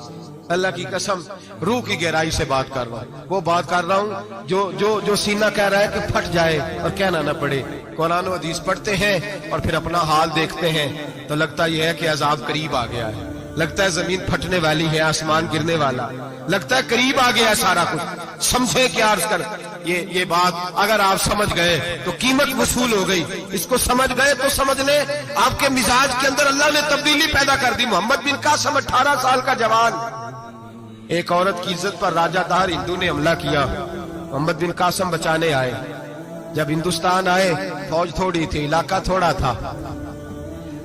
اللہ کی قسم روح کی گہرائی سے بات کر رہا ہوں، وہ بات کر رہا ہوں جو سینہ کہہ رہا ہے کہ پھٹ جائے اور کہنا نہ پڑے۔ قرآن و حدیث پڑھتے ہیں اور پھر اپنا حال دیکھتے ہیں تو لگتا یہ ہے کہ عذاب قریب آ گیا ہے، لگتا ہے زمین پھٹنے والی ہے، آسمان گرنے والا، لگتا ہے قریب آ گیا ہے سارا کچھ۔ سمجھے کیا عرض کر یہ بات اگر آپ سمجھ گئے تو قیمت وصول ہو گئی، اس کو سمجھ گئے تو سمجھ لیں آپ کے مزاج کے اندر اللہ نے تبدیلی پیدا کر دی۔ محمد بن قاسم 18 سال کا جوان، ایک عورت کی عزت پر راجہ دہر ہندو نے حملہ کیا، محمد بن قاسم بچانے آئے۔ جب ہندوستان آئے فوج تھوڑی تھی، علاقہ تھوڑا تھا،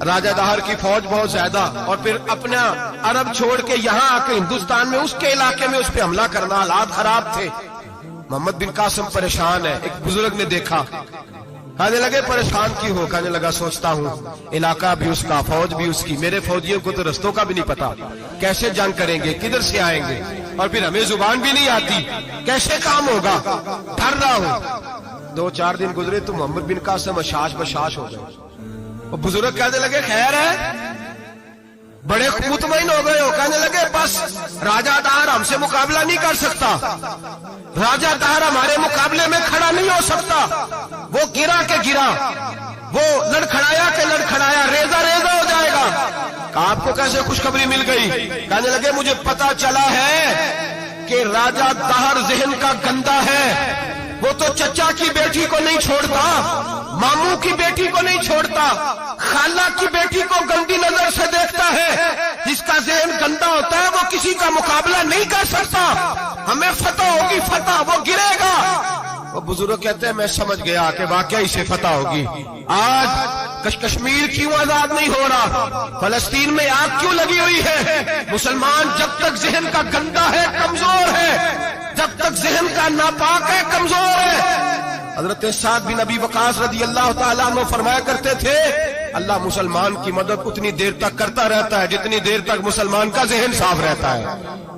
راجہ دہر کی فوج بہت زیادہ، اور پھر اپنا عرب چھوڑ کے یہاں آ کے ہندوستان میں اس کے علاقے میں اس پہ حملہ کرنا، حالات خراب تھے۔ محمد بن قاسم پریشان ہے، ایک بزرگ نے دیکھا، کہنے لگے پریشان کیوں ہو؟ کہنے لگا سوچتا ہوں علاقہ بھی اس کا، فوج بھی اس کی، میرے فوجیوں کو تو رستوں کا بھی نہیں پتا، کیسے جنگ کریں گے، کدھر سے آئیں گے، اور پھر ہمیں زبان بھی نہیں آتی، کیسے کام ہوگا، ڈر رہا ہوں۔ 2-4 دن گزرے تو محمد بن قاسم اشاش بشاش ہو گئے۔ وہ بزرگ کہنے لگے خیر ہے؟ بڑے مطمئن ہو گئے ہو؟ کہنے لگے بس راجہ دہر ہم سے مقابلہ نہیں کر سکتا، راجہ دہر ہمارے مقابلے میں کھڑا نہیں ہو سکتا، وہ گرا کے گرا، وہ لڑکھڑایا کے لڑکھڑایا، ریزہ ریزہ ہو جائے گا۔ کہا آپ کو کیسے خوشخبری مل گئی؟ کہنے لگے مجھے پتا چلا ہے کہ راجہ دہر ذہن کا گندا ہے، وہ تو چچا کی بیٹی کو نہیں چھوڑتا، ماموں کی بیٹی کو نہیں چھوڑتا، خالہ کی بیٹی کو گندی نظر سے دیکھتا ہے۔ جس کا ذہن گندا ہوتا ہے وہ کسی کا مقابلہ نہیں کر سکتا، ہمیں فتح ہوگی، فتح، وہ گرے گا۔ وہ بزرگ کہتے ہیں میں سمجھ گیا کہ واقعی سے فتح ہوگی۔ آج کشمیر کیوں آزاد نہیں ہو رہا، فلسطین میں آگ کیوں لگی ہوئی ہے؟ مسلمان جب تک ذہن کا گندا ہے کمزور ہے، جب تک ذہن کا ناپاک ہے کمزور ہے۔ حضرت سعد بن ابی وقاص رضی اللہ تعالیٰ عنہ فرمایا کرتے تھے اللہ مسلمان کی مدد اتنی دیر تک کرتا رہتا ہے جتنی دیر تک مسلمان کا ذہن صاف رہتا ہے،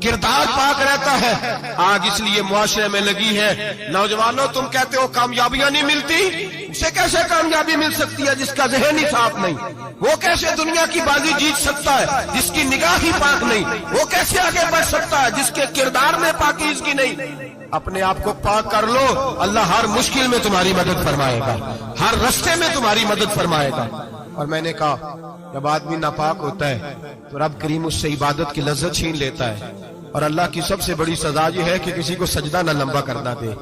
کردار پاک رہتا ہے۔ آگ اس لیے معاشرے میں لگی ہے، نوجوانوں تم کہتے ہو کامیابیاں نہیں ملتی، اسے کیسے کامیابی مل سکتی ہے جس کا ذہن ہی صاف نہیں؟ وہ کیسے دنیا کی بازی جیت سکتا ہے جس کی نگاہ ہی پاک نہیں؟ وہ کیسے آگے بڑھ سکتا ہے جس کے کردار میں پاکیزگی نہیں؟ اپنے آپ کو پاک کر لو، اللہ ہر مشکل میں تمہاری مدد فرمائے گا، ہر رستے میں تمہاری مدد فرمائے گا۔ اور میں نے کہا جب آدمی ناپاک ہوتا ہے تو رب کریم اس سے عبادت کی لذت چھین لیتا ہے، اور اللہ کی سب سے بڑی سزا یہ ہے کہ کسی کو سجدہ نہ لمبا کرنا دے۔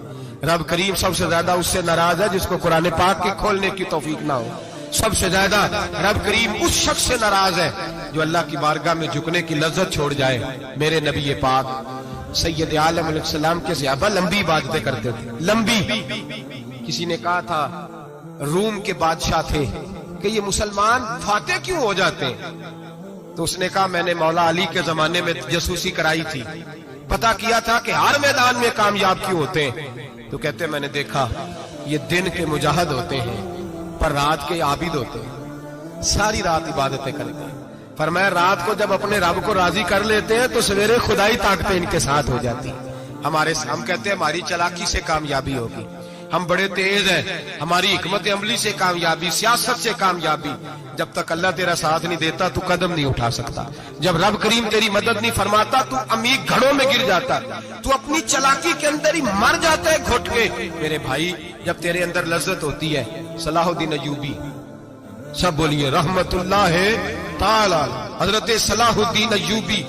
رب کریم سب سے زیادہ اس سے ناراض ہے جس کو قرآن پاک کے کھولنے کی توفیق نہ ہو۔ سب سے زیادہ رب کریم اس شخص سے ناراض ہے جو اللہ کی بارگاہ میں جھکنے کی لذت چھوڑ جائے۔ میرے نبی پاک سید عالم علیہ السلام کے صحابہ لمبی عبادتیں کرتے تھے، لمبی۔ کسی نے کہا تھا روم کے بادشاہ تھے کہ یہ مسلمان فاتح کیوں ہو جاتے ہیں؟ تو اس نے کہا میں نے مولا علی کے زمانے میں جاسوسی کرائی تھی، پتا کیا تھا کہ ہر میدان میں کامیاب کیوں ہوتے ہیں۔ تو کہتے میں نے دیکھا یہ دن کے مجاہد ہوتے ہیں پر رات کے عابد ہوتے ہیں، ساری رات عبادتیں کرتے ہیں۔ فرمایا رات کو جب اپنے رب کو راضی کر لیتے ہیں تو سویرے خدائی طاقتیں ان کے ساتھ ہو جاتی ہیں۔ ہم کہتے ہیں ہماری چلاکی سے کامیابی ہوگی، ہم بڑے تیز ہیں، ہماری حکمت عملی سے کامیابی، سیاست سے کامیابی۔ جب تک اللہ تیرا ساتھ نہیں دیتا تو قدم نہیں اٹھا سکتا، جب رب کریم تیری مدد نہیں فرماتا تو عمیق گھڑوں میں گر جاتا، تو اپنی چلاکی کے اندر ہی مر جاتا ہے گھٹ کے۔ میرے بھائی جب تیرے اندر لذت ہوتی ہے، صلاح الدین ایوبی، سب بولیے رحمت اللہ تعالی، حضرت صلاح الدین ایوبی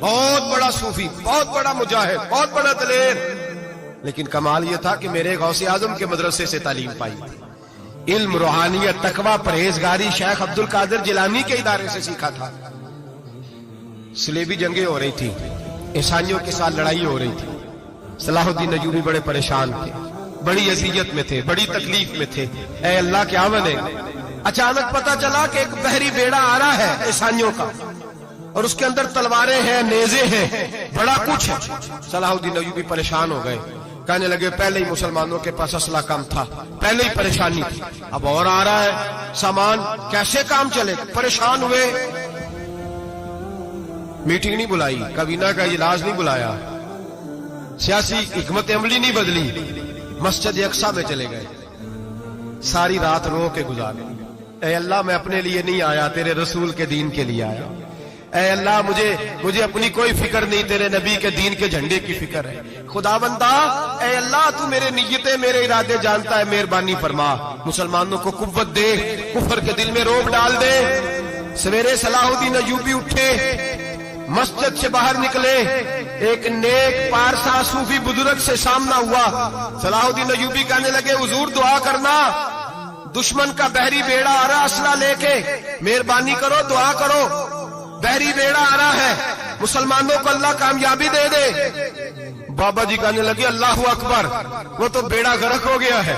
بہت بڑا صوفی، بہت بڑا مجاہد، بہت بڑا دلیر، لیکن کمال یہ تھا کہ میرے غوث اعظم کے مدرسے سے تعلیم پائی تھی، علم، روحانیت، تقوی، پرہیزگاری شیخ عبد القادر جیلانی کے ادارے سے سیکھا تھا۔ صلیبی جنگیں ہو رہی تھی، عیسائیوں کے ساتھ لڑائی ہو رہی تھی، صلاح الدین ایوبی بڑے پریشان تھے، بڑی اذیت میں تھے، بڑی تکلیف میں تھے۔ اے اللہ کے آمن، اچانک پتا چلا کہ ایک بحری بیڑا آ رہا ہے عیسائیوں کا، اور اس کے اندر تلواریں ہیں، نیزے ہیں، بڑا کچھ ہے۔ صلاح الدین ایوبی پریشان ہو گئے، کہنے لگے پہلے ہی مسلمانوں کے پاس اسلحہ کم تھا، پہلے ہی پریشانی تھی، اب اور آ رہا ہے سامان، کیسے کام چلے؟ پریشان ہوئے، میٹنگ نہیں بلائی، کابینہ کا اجلاس نہیں بلایا، سیاسی حکمت عملی نہیں بدلی، مسجد اقصی میں چلے گئے، ساری رات رو کے گزارے۔ اے اللہ میں اپنے لیے نہیں آیا، تیرے رسول کے دین کے لیے آیا۔ اے اللہ مجھے اپنی کوئی فکر نہیں، تیرے نبی کے دین کے جھنڈے کی فکر ہے۔ خدا بندہ اے اللہ تو میرے نیتیں میرے ارادے جانتا ہے، مہربانی فرما، مسلمانوں کو قوت دے، کفر کے دل میں روب ڈال دے۔ سویرے صلاح الدین ایوبی اٹھے، مسجد سے باہر نکلے، ایک نیک پارسا صوفی بزرگ سے سامنا ہوا۔ صلاح الدین ایوبی کہنے لگے حضور دعا کرنا، دشمن کا بحری بیڑا آ رہا اسلحہ لے کے، مہربانی کرو دعا کرو، بحری بیڑا آ رہا ہے، مسلمانوں کو اللہ کامیابی دے دے۔ بابا جی کہنے لگے اللہ اکبر، وہ تو بیڑا غرق ہو گیا ہے،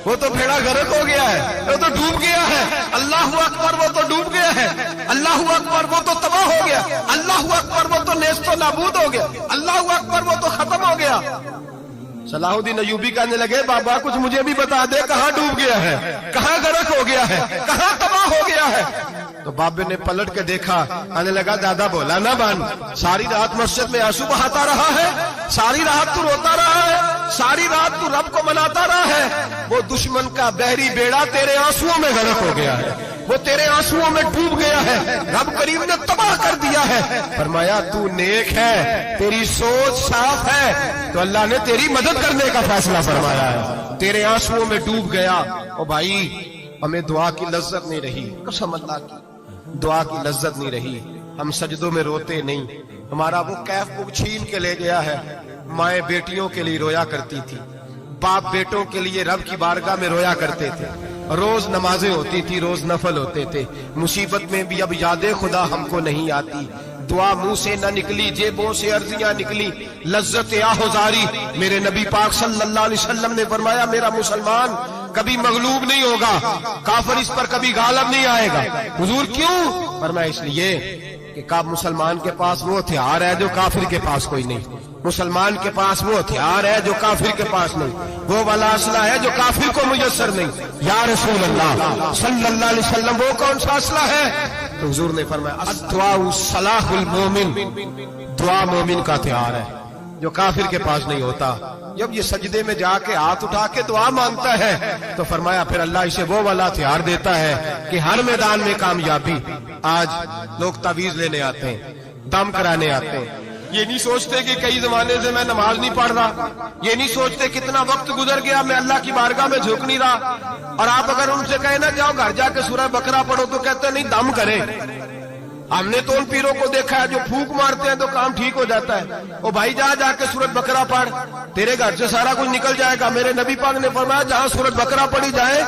وہ تو بیڑا غرق ہو گیا ہے، وہ تو ڈوب گیا ہے۔ اللہ اکبر، وہ تو ڈوب گیا ہے۔ اللہ اکبر، وہ تو تباہ ہو گیا۔ اللہ اکبر، وہ تو نیست و نابود ہو گیا۔ اللہ اکبر، وہ تو ختم ہو گیا۔ صلاح الدین ایوبی کہنے لگے بابا کچھ مجھے بھی بتا دے، کہاں ڈوب گیا ہے، کہاں غرق ہو گیا ہے، کہاں تباہ ہو گیا ہے؟ تو بابے نے پلٹ کے دیکھا، آنے لگا دادا بولا نہ بان، ساری رات مسجد میں آنسو بہاتا رہا ہے، ساری رات تو روتا رہا ہے، ساری رات تو رب کو مناتا رہا ہے، وہ دشمن کا بحری بیڑا تیرے آنسوؤں میں غرق ہو گیا ہے، وہ تیرے آنسوؤں میں ڈوب گیا ہے، رب کریم نے تباہ کر دیا ہے۔ فرمایا تو نیک ہے، تیری سوچ صاف ہے، تو اللہ نے تیری مدد کرنے کا فیصلہ فرمایا ہے، تیرے آنسوؤں میں ڈوب گیا۔ او بھائی ہمیں دعا کی لذت نہیں رہی، قسم اللہ کی دعا کی لذت نہیں رہی، ہم سجدوں میں روتے نہیں، ہمارا وہ کیف بک چھین کے لے گیا ہے۔ مائیں بیٹیوں کے لیے رویا کرتی تھی، باپ بیٹوں کے لیے رب کی بارگاہ میں رویا کرتے تھے، روز نمازیں ہوتی تھی، روز نفل ہوتے تھے۔ مصیبت میں بھی اب یاد خدا ہم کو نہیں آتی، دعا منہ سے نہ نکلی، جیبوں سے عرضیاں نکلی، لذت آہوزاری۔ میرے نبی پاک صلی اللہ علیہ وسلم نے فرمایا میرا مسلمان کبھی مغلوب نہیں ہوگا، کافر اس پر کبھی غالب نہیں آئے گا۔ حضور کیوں؟ فرمایا اس لیے کہ مسلمان کے پاس وہ ہتھیار ہے جو کافر کے پاس کوئی نہیں، مسلمان کے پاس وہ ہتھیار ہے جو کافر کے پاس نہیں، وہ والا اسلحہ ہے جو کافر کو میسر نہیں۔ یا رسول اللہ صلی اللہ علیہ وسلم وہ کون سا اسلحہ ہے؟ تو حضور نے فرمایا الدعاء صلاح المومن، دعا مومن کا ہتھیار ہے جو کافر کے پاس نہیں ہوتا۔ جب یہ سجدے میں جا کے ہاتھ اٹھا کے دعا مانگتا ہے تو فرمایا پھر اللہ اسے وہ والا ہتھیار دیتا ہے کہ ہر میدان میں کامیابی۔ آج لوگ تعویذ لینے آتے ہیں، دم کرانے آتے ہیں، یہ نہیں سوچتے کہ کئی زمانے سے میں نماز نہیں پڑھ رہا، یہ نہیں سوچتے کتنا وقت گزر گیا میں اللہ کی بارگاہ میں جھک نہیں رہا۔ اور آپ اگر ان سے کہیں نا جاؤ گھر جا کے سورہ بقرہ پڑھو تو کہتے نہیں دم کرے۔ ہم نے تو ان پیروں کو دیکھا ہے جو پھونک مارتے ہیں تو کام ٹھیک ہو جاتا ہے۔ او بھائی جا کے سورۃ بقرہ پڑھ، تیرے گھر سے سارا کچھ نکل جائے گا۔ میرے نبی پاک نے فرمایا جہاں سورۃ بقرہ پڑھی جائے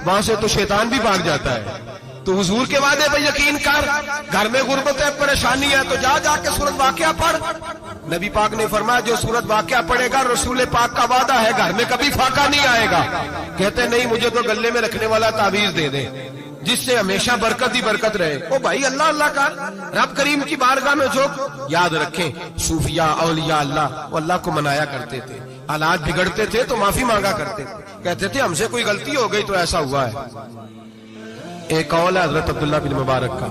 وہاں سے تو شیطان بھی بھاگ جاتا ہے۔ تو حضور کے وعدے پہ یقین کر، گھر میں غربت ہے، پریشانی ہے تو جا کے سورۃ واقعہ پڑھ۔ نبی پاک نے فرمایا جو سورۃ واقعہ پڑھے گا رسول پاک کا وعدہ ہے گھر میں کبھی فاقہ نہیں آئے گا۔ کہتے نہیں مجھے تو گلے میں رکھنے والا تعویذ دے دے جس سے ہمیشہ برکت ہی برکت رہے۔ او بھائی اللہ اللہ کا رب کریم کی بارگاہ میں جھک۔ یاد رکھیں صوفیاء اولیاء اللہ وہ اللہ کو منایا کرتے تھے، حالات بگڑتے تھے تو معافی مانگا کرتے تھے، کہتے تھے ہم سے کوئی غلطی ہو گئی تو ایسا ہوا ہے۔ ایک قول ہے حضرت عبداللہ بن مبارک کا،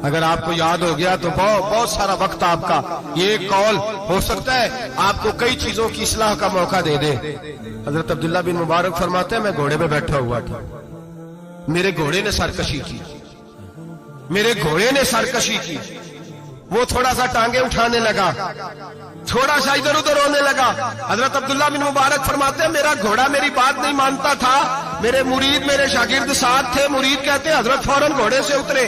اگر آپ کو یاد ہو گیا تو بہت سارا وقت آپ کا یہ ایک قول ہو سکتا ہے آپ کو کئی چیزوں کی اصلاح کا موقع دے دے۔ حضرت عبداللہ بن مبارک فرماتے ہیں میں گھوڑے پہ بیٹھا ہوا تھا، میرے گھوڑے نے سرکشی کی، میرے گھوڑے نے سرکشی کی، وہ تھوڑا سا ٹانگیں اٹھانے لگا، تھوڑا سا ادھر ادھر ہونے لگا۔ حضرت عبداللہ بن مبارک فرماتے ہیں میرا گھوڑا میری بات نہیں مانتا تھا، میرے مرید میرے شاگرد ساتھ تھے، مرید کہتے ہیں حضرت فوراً گھوڑے سے اترے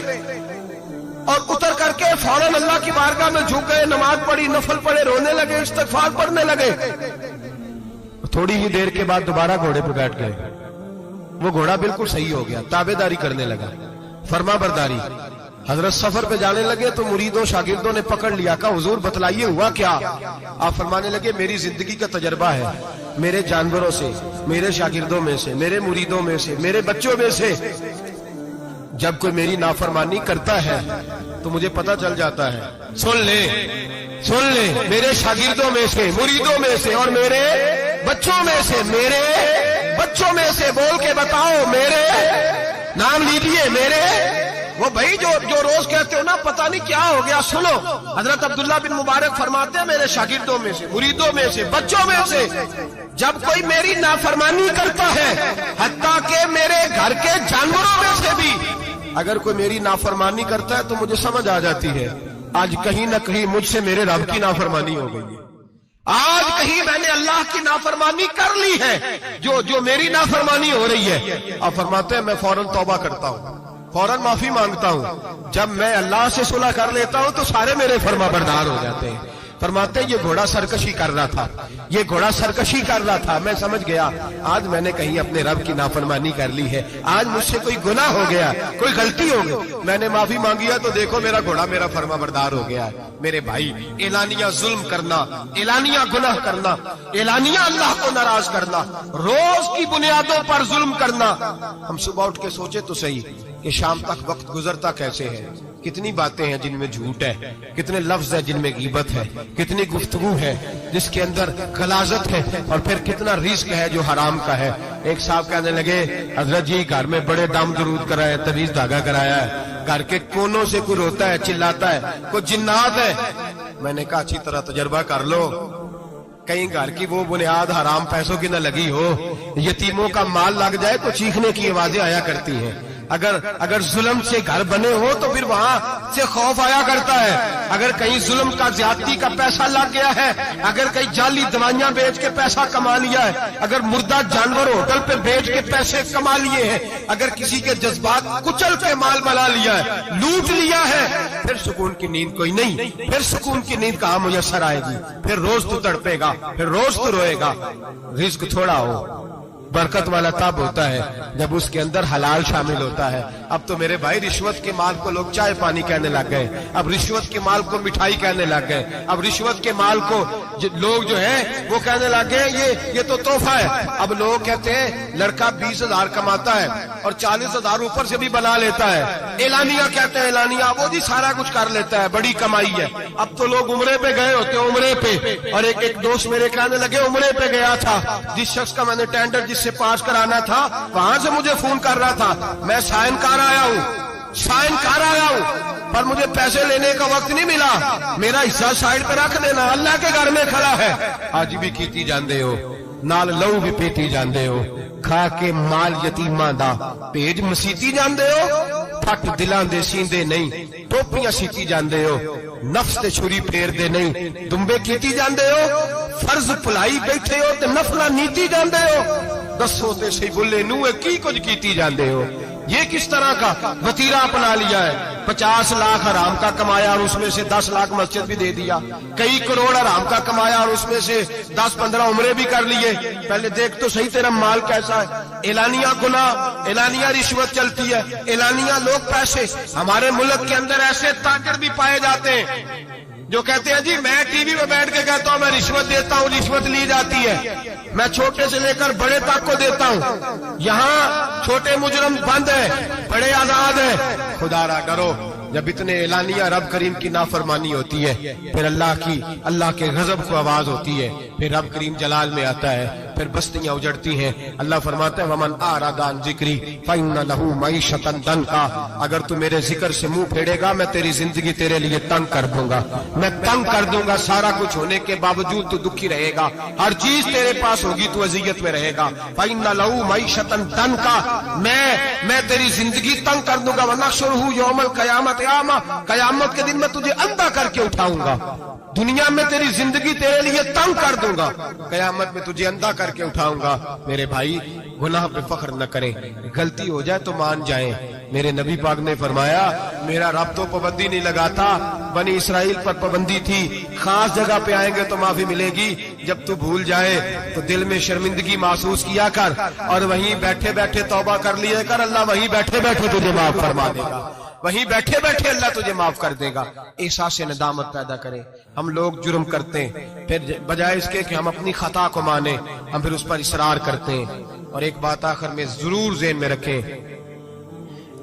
اور اتر کر کے فوراً اللہ کی بارگاہ میں جھک گئے، نماز پڑھی، نفل پڑھے، رونے لگے، استغفار پڑھنے لگے۔ تھوڑی ہی دیر کے بعد دوبارہ گھوڑے پہ بیٹھ گئے، وہ گھوڑا بالکل صحیح ہو گیا، تابعداری کرنے لگا، فرما برداری۔ حضرت سفر پہ جانے لگے تو مریدوں شاگردوں نے پکڑ لیا، کہا حضور بتلائیے ہوا کیا؟ آپ فرمانے لگے میری زندگی کا تجربہ ہے، میرے جانوروں سے، میرے شاگردوں میں سے، میرے مریدوں میں سے، میرے بچوں میں سے جب کوئی میری نافرمانی کرتا ہے تو مجھے پتہ چل جاتا ہے۔ سن لے میرے شاگردوں میں سے، مریدوں میں سے اور میرے بچوں میں سے، میرے بچوں میں سے بول کے بتاؤ، میرے نام لیجیے، میرے وہ بھائی جو روز کہتے ہو نا پتہ نہیں کیا ہو گیا، سنو حضرت عبداللہ بن مبارک فرماتے ہیں میرے شاگردوں میں سے، مریدوں میں سے، بچوں میں سے جب کوئی میری نافرمانی کرتا ہے، حتیٰ کہ میرے گھر کے جانوروں میں سے بھی اگر کوئی میری نافرمانی کرتا ہے تو مجھے سمجھ آ جاتی ہے آج کہیں نہ کہیں مجھ سے میرے رب کی نافرمانی ہو گئی ہے، آج کہیں میں نے اللہ کی نافرمانی کر لی ہے جو میری نافرمانی ہو رہی ہے۔ آپ فرماتے ہیں میں فوراً توبہ کرتا ہوں، فوراً معافی مانگتا ہوں۔ جب میں اللہ سے صلح کر لیتا ہوں تو سارے میرے فرما بردار ہو جاتے ہیں۔ فرماتے ہیں یہ گھوڑا سرکشی کر رہا تھا، یہ گھوڑا سرکشی کر رہا تھا، میں سمجھ گیا آج میں نے کہیں اپنے رب کی نافرمانی کر لی ہے، آج مجھ سے کوئی گناہ ہو گیا، کوئی غلطی ہو گئی، میں نے معافی مانگی ہے تو دیکھو میرا گھوڑا میرا فرما بردار ہو گیا ہے۔ میرے بھائی، اعلانیہ ظلم کرنا، اعلانیہ گناہ کرنا، اعلانیہ اللہ کو ناراض کرنا، روز کی بنیادوں پر ظلم کرنا، ہم صبح اٹھ کے سوچے تو صحیح کہ شام تک وقت گزرتا کیسے ہے۔ کتنی باتیں ہیں جن میں جھوٹ ہے، کتنے لفظ ہیں جن میں غیبت ہے، کتنی گفتگو ہے جس کے اندر غلاظت ہے، اور پھر کتنا رزق ہے جو حرام کا ہے۔ ایک صاحب کہنے لگے حضرت جی گھر میں بڑے دم درود کرایا، تمیز دھاگا کرایا ہے، گھر کے کونوں سے کوئی روتا ہے، چلاتا ہے، کوئی جنات ہے۔ میں نے کہا اچھی طرح تجربہ کر لو، کہیں گھر کی وہ بنیاد حرام پیسوں کی نہ لگی ہو، یتیموں کا مال لگ جائے تو چیخنے کی آوازیں آیا کرتی ہیں۔ اگر ظلم سے گھر بنے ہو تو پھر وہاں سے خوف آیا کرتا ہے۔ اگر کہیں ظلم کا زیادتی کا پیسہ لگ گیا ہے، اگر کہیں جعلی دوائیاں بیچ کے پیسہ کما لیا ہے، اگر مردہ جانور ہوٹل پہ بیچ کے پیسے کما لیے ہیں، اگر کسی کے جذبات کچل کے مال بنا لیا ہے، لوٹ لیا ہے، پھر سکون کی نیند کوئی نہیں، پھر سکون کی نیند کہاں میسر آئے گی؟ پھر روز تو تڑپے گا، پھر روز تو روئے گا۔ رزق تھوڑا ہو، برکت والا تب ہوتا ہے جب اس کے اندر حلال شامل ہوتا ہے۔ اب تو میرے بھائی رشوت کے مال کو لوگ چائے پانی کہنے لگ گئے، اب رشوت کے مال کو مٹھائی کہنے لگ گئے، اب رشوت کے مال کو لوگ جو ہے وہ کہنے لگ گئے یہ تو تحفہ ہے۔ اب لوگ کہتے ہیں لڑکا 20,000 کماتا ہے اور 40,000 اوپر سے بھی بنا لیتا ہے، اعلانیہ کہتے ہیں، اعلانیہ وہ جی سارا کچھ کر لیتا ہے، بڑی کمائی ہے۔ اب تو لوگ عمرے پہ گئے ہوتے ہیں، عمرے پہ، اور ایک دوست میرے کہنے لگے عمرے پہ گیا تھا، جس شخص کا میں نے ٹینڈر جس سے پاس کرانا تھا وہاں سے مجھے فون کر رہا تھا، میں سائن کر آیا ہوں پر مجھے پیسے لینے کا وقت نہیں ملا، میرا حصہ سائڈ پہ رکھ دینا، اللہ کے گھر میں کھڑا ہے۔ آج بھی کیتی جاندے ہو، نال لہو بھی پیتی جاندے ہو، کھا کے مال یتیماں دا پیج مسیتی جاندے ہو، پھٹ دلاں دے سیندے نہیں، ٹوپیاں سیتی جاندے ہو، نفس تے چھری پھیر دے نہیں، دمبے کیتی جاندے ہو، فرض پلائی بیٹھے ہو تے نفلہ نیتی جاندے ہو، دسو تے سی بلے نوے کی کچھ کیتی جاندے ہو۔ یہ کس طرح کا وتیرہ اپنا لیا ہے؟ 50 لاکھ حرام کا کمایا اور اس میں سے 10 لاکھ مسجد بھی دے دیا، کئی کروڑ حرام کا کمایا اور اس میں سے 10-15 عمرے بھی کر لیے۔ پہلے دیکھ تو صحیح تیرا مال کیسا ہے۔ اعلانیہ گناہ، اعلانیہ رشوت چلتی ہے، اعلانیہ لوگ پیسے۔ ہمارے ملک کے اندر ایسے تاجر بھی پائے جاتے ہیں جو کہتے ہیں جی میں ٹی وی میں بیٹھ کے کہتا ہوں میں رشوت دیتا ہوں، رشوت لی جاتی ہے، میں چھوٹے سے لے کر بڑے تک کو دیتا ہوں، یہاں چھوٹے مجرم بند ہے، بڑے آزاد ہیں۔ خدا را ڈرو، جب اتنے اعلانیہ رب کریم کی نافرمانی ہوتی ہے پھر اللہ کے غضب کو آواز ہوتی ہے، پھر رب کریم جلال میں آتا ہے، پھر بستیاں اجڑتی ہیں۔ اللہ فرماتا ہے ومن اعرض عن ذکری فإن له معیشۃ ضنکا، اگر تو میرے ذکر سے منہ پھیرے گا میں تیری زندگی تیرے لیے تنگ کر دوں گا، میں تنگ کر دوں گا، سارا کچھ ہونے کے باوجود تو دکھی رہے گا، ہر چیز تیرے پاس ہوگی تو اذیت میں رہے گا۔ فإن له معیشۃ ضنکا، میں تیری زندگی تنگ کر دوں گا، ونحشرہ یوم القیامۃ اعمی، قیامت کے دن میں تجھے اندھا کر کے اٹھاؤں گا۔ دنیا میں تیری زندگی تیرے لیے تنگ کر دوں گا، قیامت میں تجھے اندھا کر کے اٹھاؤں گا۔ میرے بھائی گناہ پہ فخر نہ کریں، غلطی ہو جائے تو مان جائیں۔ میرے نبی پاک نے فرمایا میرا رب تو پابندی نہیں لگاتا، بنی اسرائیل پر پابندی تھی، خاص جگہ پہ آئیں گے تو معافی ملے گی، جب تو بھول جائے تو دل میں شرمندگی محسوس کیا کر اور وہیں بیٹھے بیٹھے توبہ کر لیا کر، اللہ وہیں بیٹھے بیٹھے تجھے معاف فرما دے گا، وہیں بیٹھے بیٹھے اللہ تجھے معاف کر دے گا۔ احساس ندامت پیدا کریں۔ ہم لوگ جرم کرتے ہیں، پھر بجائے اس کے کہ ہم اپنی خطا کو مانیں ہم پھر اس پر اصرار کرتے ہیں۔ اور ایک بات آخر میں ضرور ذہن میں رکھیں،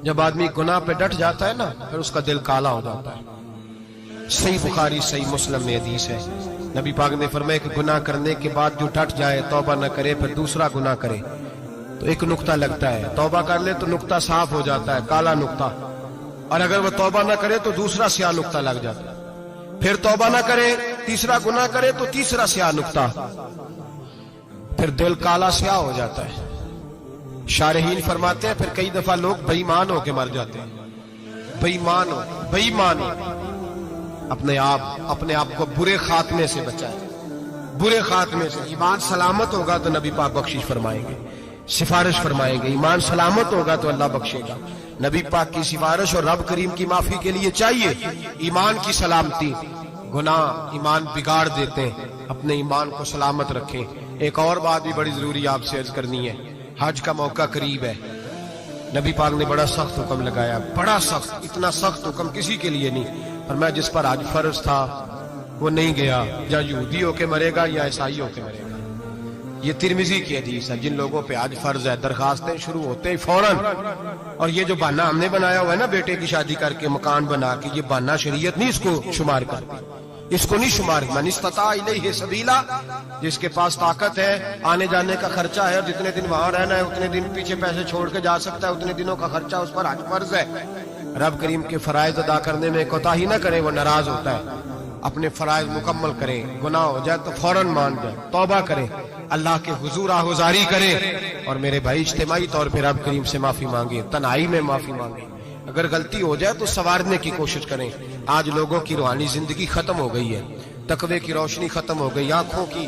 جب آدمی گناہ پہ ڈٹ جاتا ہے نا پھر اس کا دل کالا ہو جاتا ہے۔ صحیح بخاری صحیح مسلم میں حدیث ہے، نبی پاک نے فرمایا کہ گناہ کرنے کے بعد جو ڈٹ جائے توبہ نہ کرے پھر دوسرا گناہ کرے تو ایک نقطہ لگتا ہے، توبہ کر لے تو نقطہ صاف ہو جاتا ہے، کالا نقطہ، اور اگر وہ توبہ نہ کرے تو دوسرا سیاہ نقطہ لگ جاتا ہے، پھر توبہ نہ کرے تیسرا گناہ کرے تو تیسرا سیاہ نقطہ، پھر دل کالا سیاہ ہو جاتا ہے۔ شارحین فرماتے ہیں پھر کئی دفعہ لوگ بے ایمان ہو کے مر جاتے ہیں، بے ایمان ہو، اپنے آپ کو برے خاتمے سے بچائے، برے خاتمے سے۔ ایمان سلامت ہوگا تو نبی پاک بخشش فرمائیں گے، سفارش فرمائیں گے۔ ایمان سلامت ہوگا تو اللہ بخشے گا۔ نبی پاک کی سفارش اور رب کریم کی معافی کے لیے چاہیے ایمان کی سلامتی۔ گناہ ایمان بگاڑ دیتے ہیں، اپنے ایمان کو سلامت رکھیں۔ ایک اور بات بھی بڑی ضروری آپ سے عرض کرنی ہے، حج کا موقع قریب ہے، نبی پاک نے بڑا سخت حکم لگایا، بڑا سخت، اتنا سخت حکم کسی کے لیے نہیں۔ اور میں جس پر حج فرض تھا وہ نہیں گیا، یا یہودی ہو کے مرے گا یا عیسائی ہو کے مرے گا۔ یہ ترمذی کی حدیث ہے، جن لوگوں پہ حج فرض ہے درخواستیں شروع ہوتے ہی فوراً۔ اور یہ جو بہانہ ہم نے بنایا ہوا ہے نا بیٹے کی شادی کر کے مکان بنا کے، یہ بہانہ شریعت نہیں اس کو شمار کرتی، اس کو نہیں شمار۔ من استطاع الیہ سبیلا، جس کے پاس طاقت ہے، آنے جانے کا خرچہ ہے، اور جتنے دن وہاں رہنا ہے اتنے دن پیچھے پیسے چھوڑ کے جا سکتا ہے، اتنے دنوں کا خرچہ اس پر حج فرض ہے۔ رب کریم کے فرائض ادا کرنے میں کوتاہی نہ کریں، وہ ناراض ہوتا ہے۔ اپنے فرائض مکمل کریں، گناہ ہو جائے تو فوراً مان جائیں، توبہ کریں، اللہ کے حضور آہوزاری کریں، اور میرے بھائی اجتماعی طور پہ رب کریم سے معافی مانگیں، تنہائی میں معافی مانگیں۔ اگر غلطی ہو جائے تو سنوارنے کی کوشش کریں۔ آج لوگوں کی روحانی زندگی ختم ہو گئی ہے، تقوی کی روشنی ختم ہو گئی، آنکھوں کی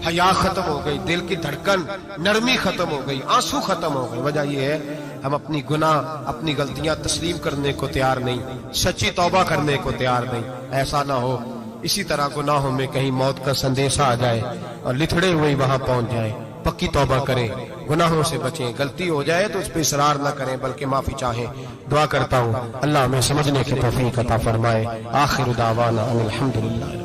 حیا ختم ہو گئی، دل کی دھڑکن نرمی ختم ہو گئی، آنسو ختم ہو گئے۔ وجہ یہ ہے ہم اپنی گناہ، اپنی غلطیاں تسلیم کرنے کو تیار نہیں، سچی توبہ کرنے کو تیار نہیں۔ ایسا نہ ہو اسی طرح گناہوں میں کہیں موت کا سندیشہ آ جائے اور لتھڑے ہوئے وہاں پہنچ جائیں۔ پکی توبہ کریں، گناہوں سے بچیں، غلطی ہو جائے تو اس پہ اصرار نہ کریں بلکہ معافی چاہیں۔ دعا کرتا ہوں اللہ ہمیں سمجھنے کی توفیق عطا فرمائے۔ آخر دعوانا ان الحمدللہ۔